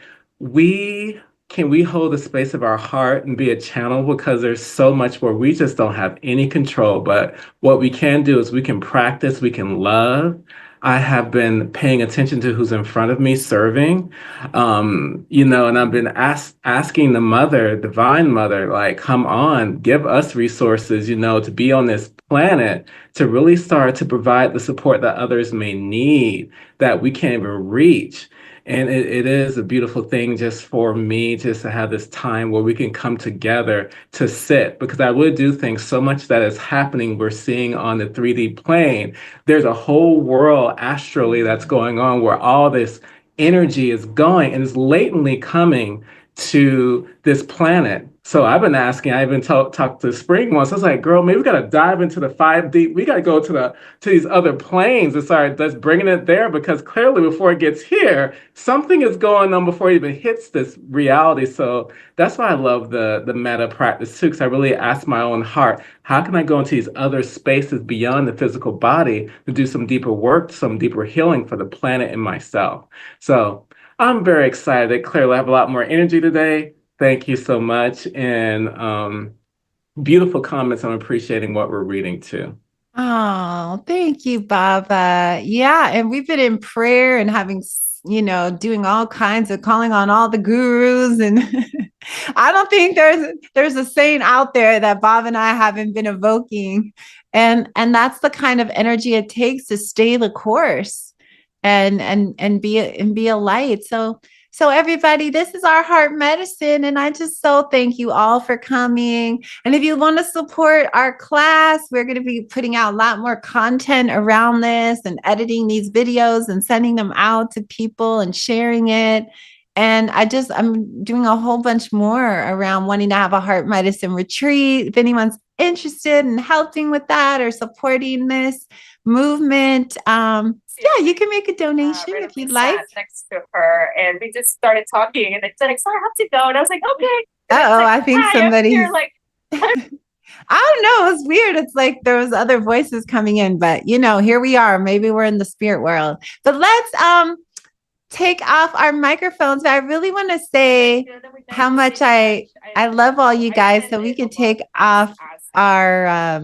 can we hold the space of our heart and be a channel, because there's so much where we just don't have any control. But what we can do is we can practice, we can love. I have been paying attention to who's in front of me serving, and I've been asking the mother, divine mother, like, come on, give us resources, to be on this planet, to really start to provide the support that others may need, that we can't even reach. And it is a beautiful thing just for me just to have this time where we can come together to sit, because I would do things so much that is happening. We're seeing on the 3D plane. There's a whole world astrally that's going on where all this energy is going and is latently coming to this planet. So I've been asking, I even talked to Spring once. I was like, girl, maybe we got to dive into the 5D. We got to go to these other planes and start just bringing it there, because clearly before it gets here, something is going on before it even hits this reality. So that's why I love the metta practice too, because I really ask my own heart, how can I go into these other spaces beyond the physical body to do some deeper work, some deeper healing for the planet and myself? So I'm very excited. Clearly, I have a lot more energy today. Thank you so much. And beautiful comments. I'm appreciating what we're reading too. Oh, thank you, Baba. Yeah. And we've been in prayer and having, doing all kinds of calling on all the gurus. And I don't think there's a saint out there that Baba and I haven't been evoking. And that's the kind of energy it takes to stay the course and be a light. So everybody, this is our heart medicine. And I just so thank you all for coming. And if you want to support our class, we're going to be putting out a lot more content around this and editing these videos and sending them out to people and sharing it. And I'm doing a whole bunch more around wanting to have a heart medicine retreat. If anyone's interested in helping with that or supporting this movement, yeah, you can make a donation if you'd like. Next to her, and we just started talking, and it's like, sorry, I have to go. And I was like, okay. I think somebody's like, I don't know. It was weird. It's like there was other voices coming in, but here we are. Maybe we're in the spirit world. But let's take off our microphones. But I really want to say how much I love all you guys, so we could take off our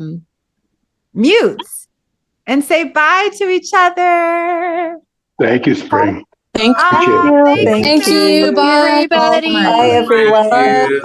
mutes and say bye to each other. Thank you, Spring. Thank you. Thank you. Bye, everybody. Bye, everyone.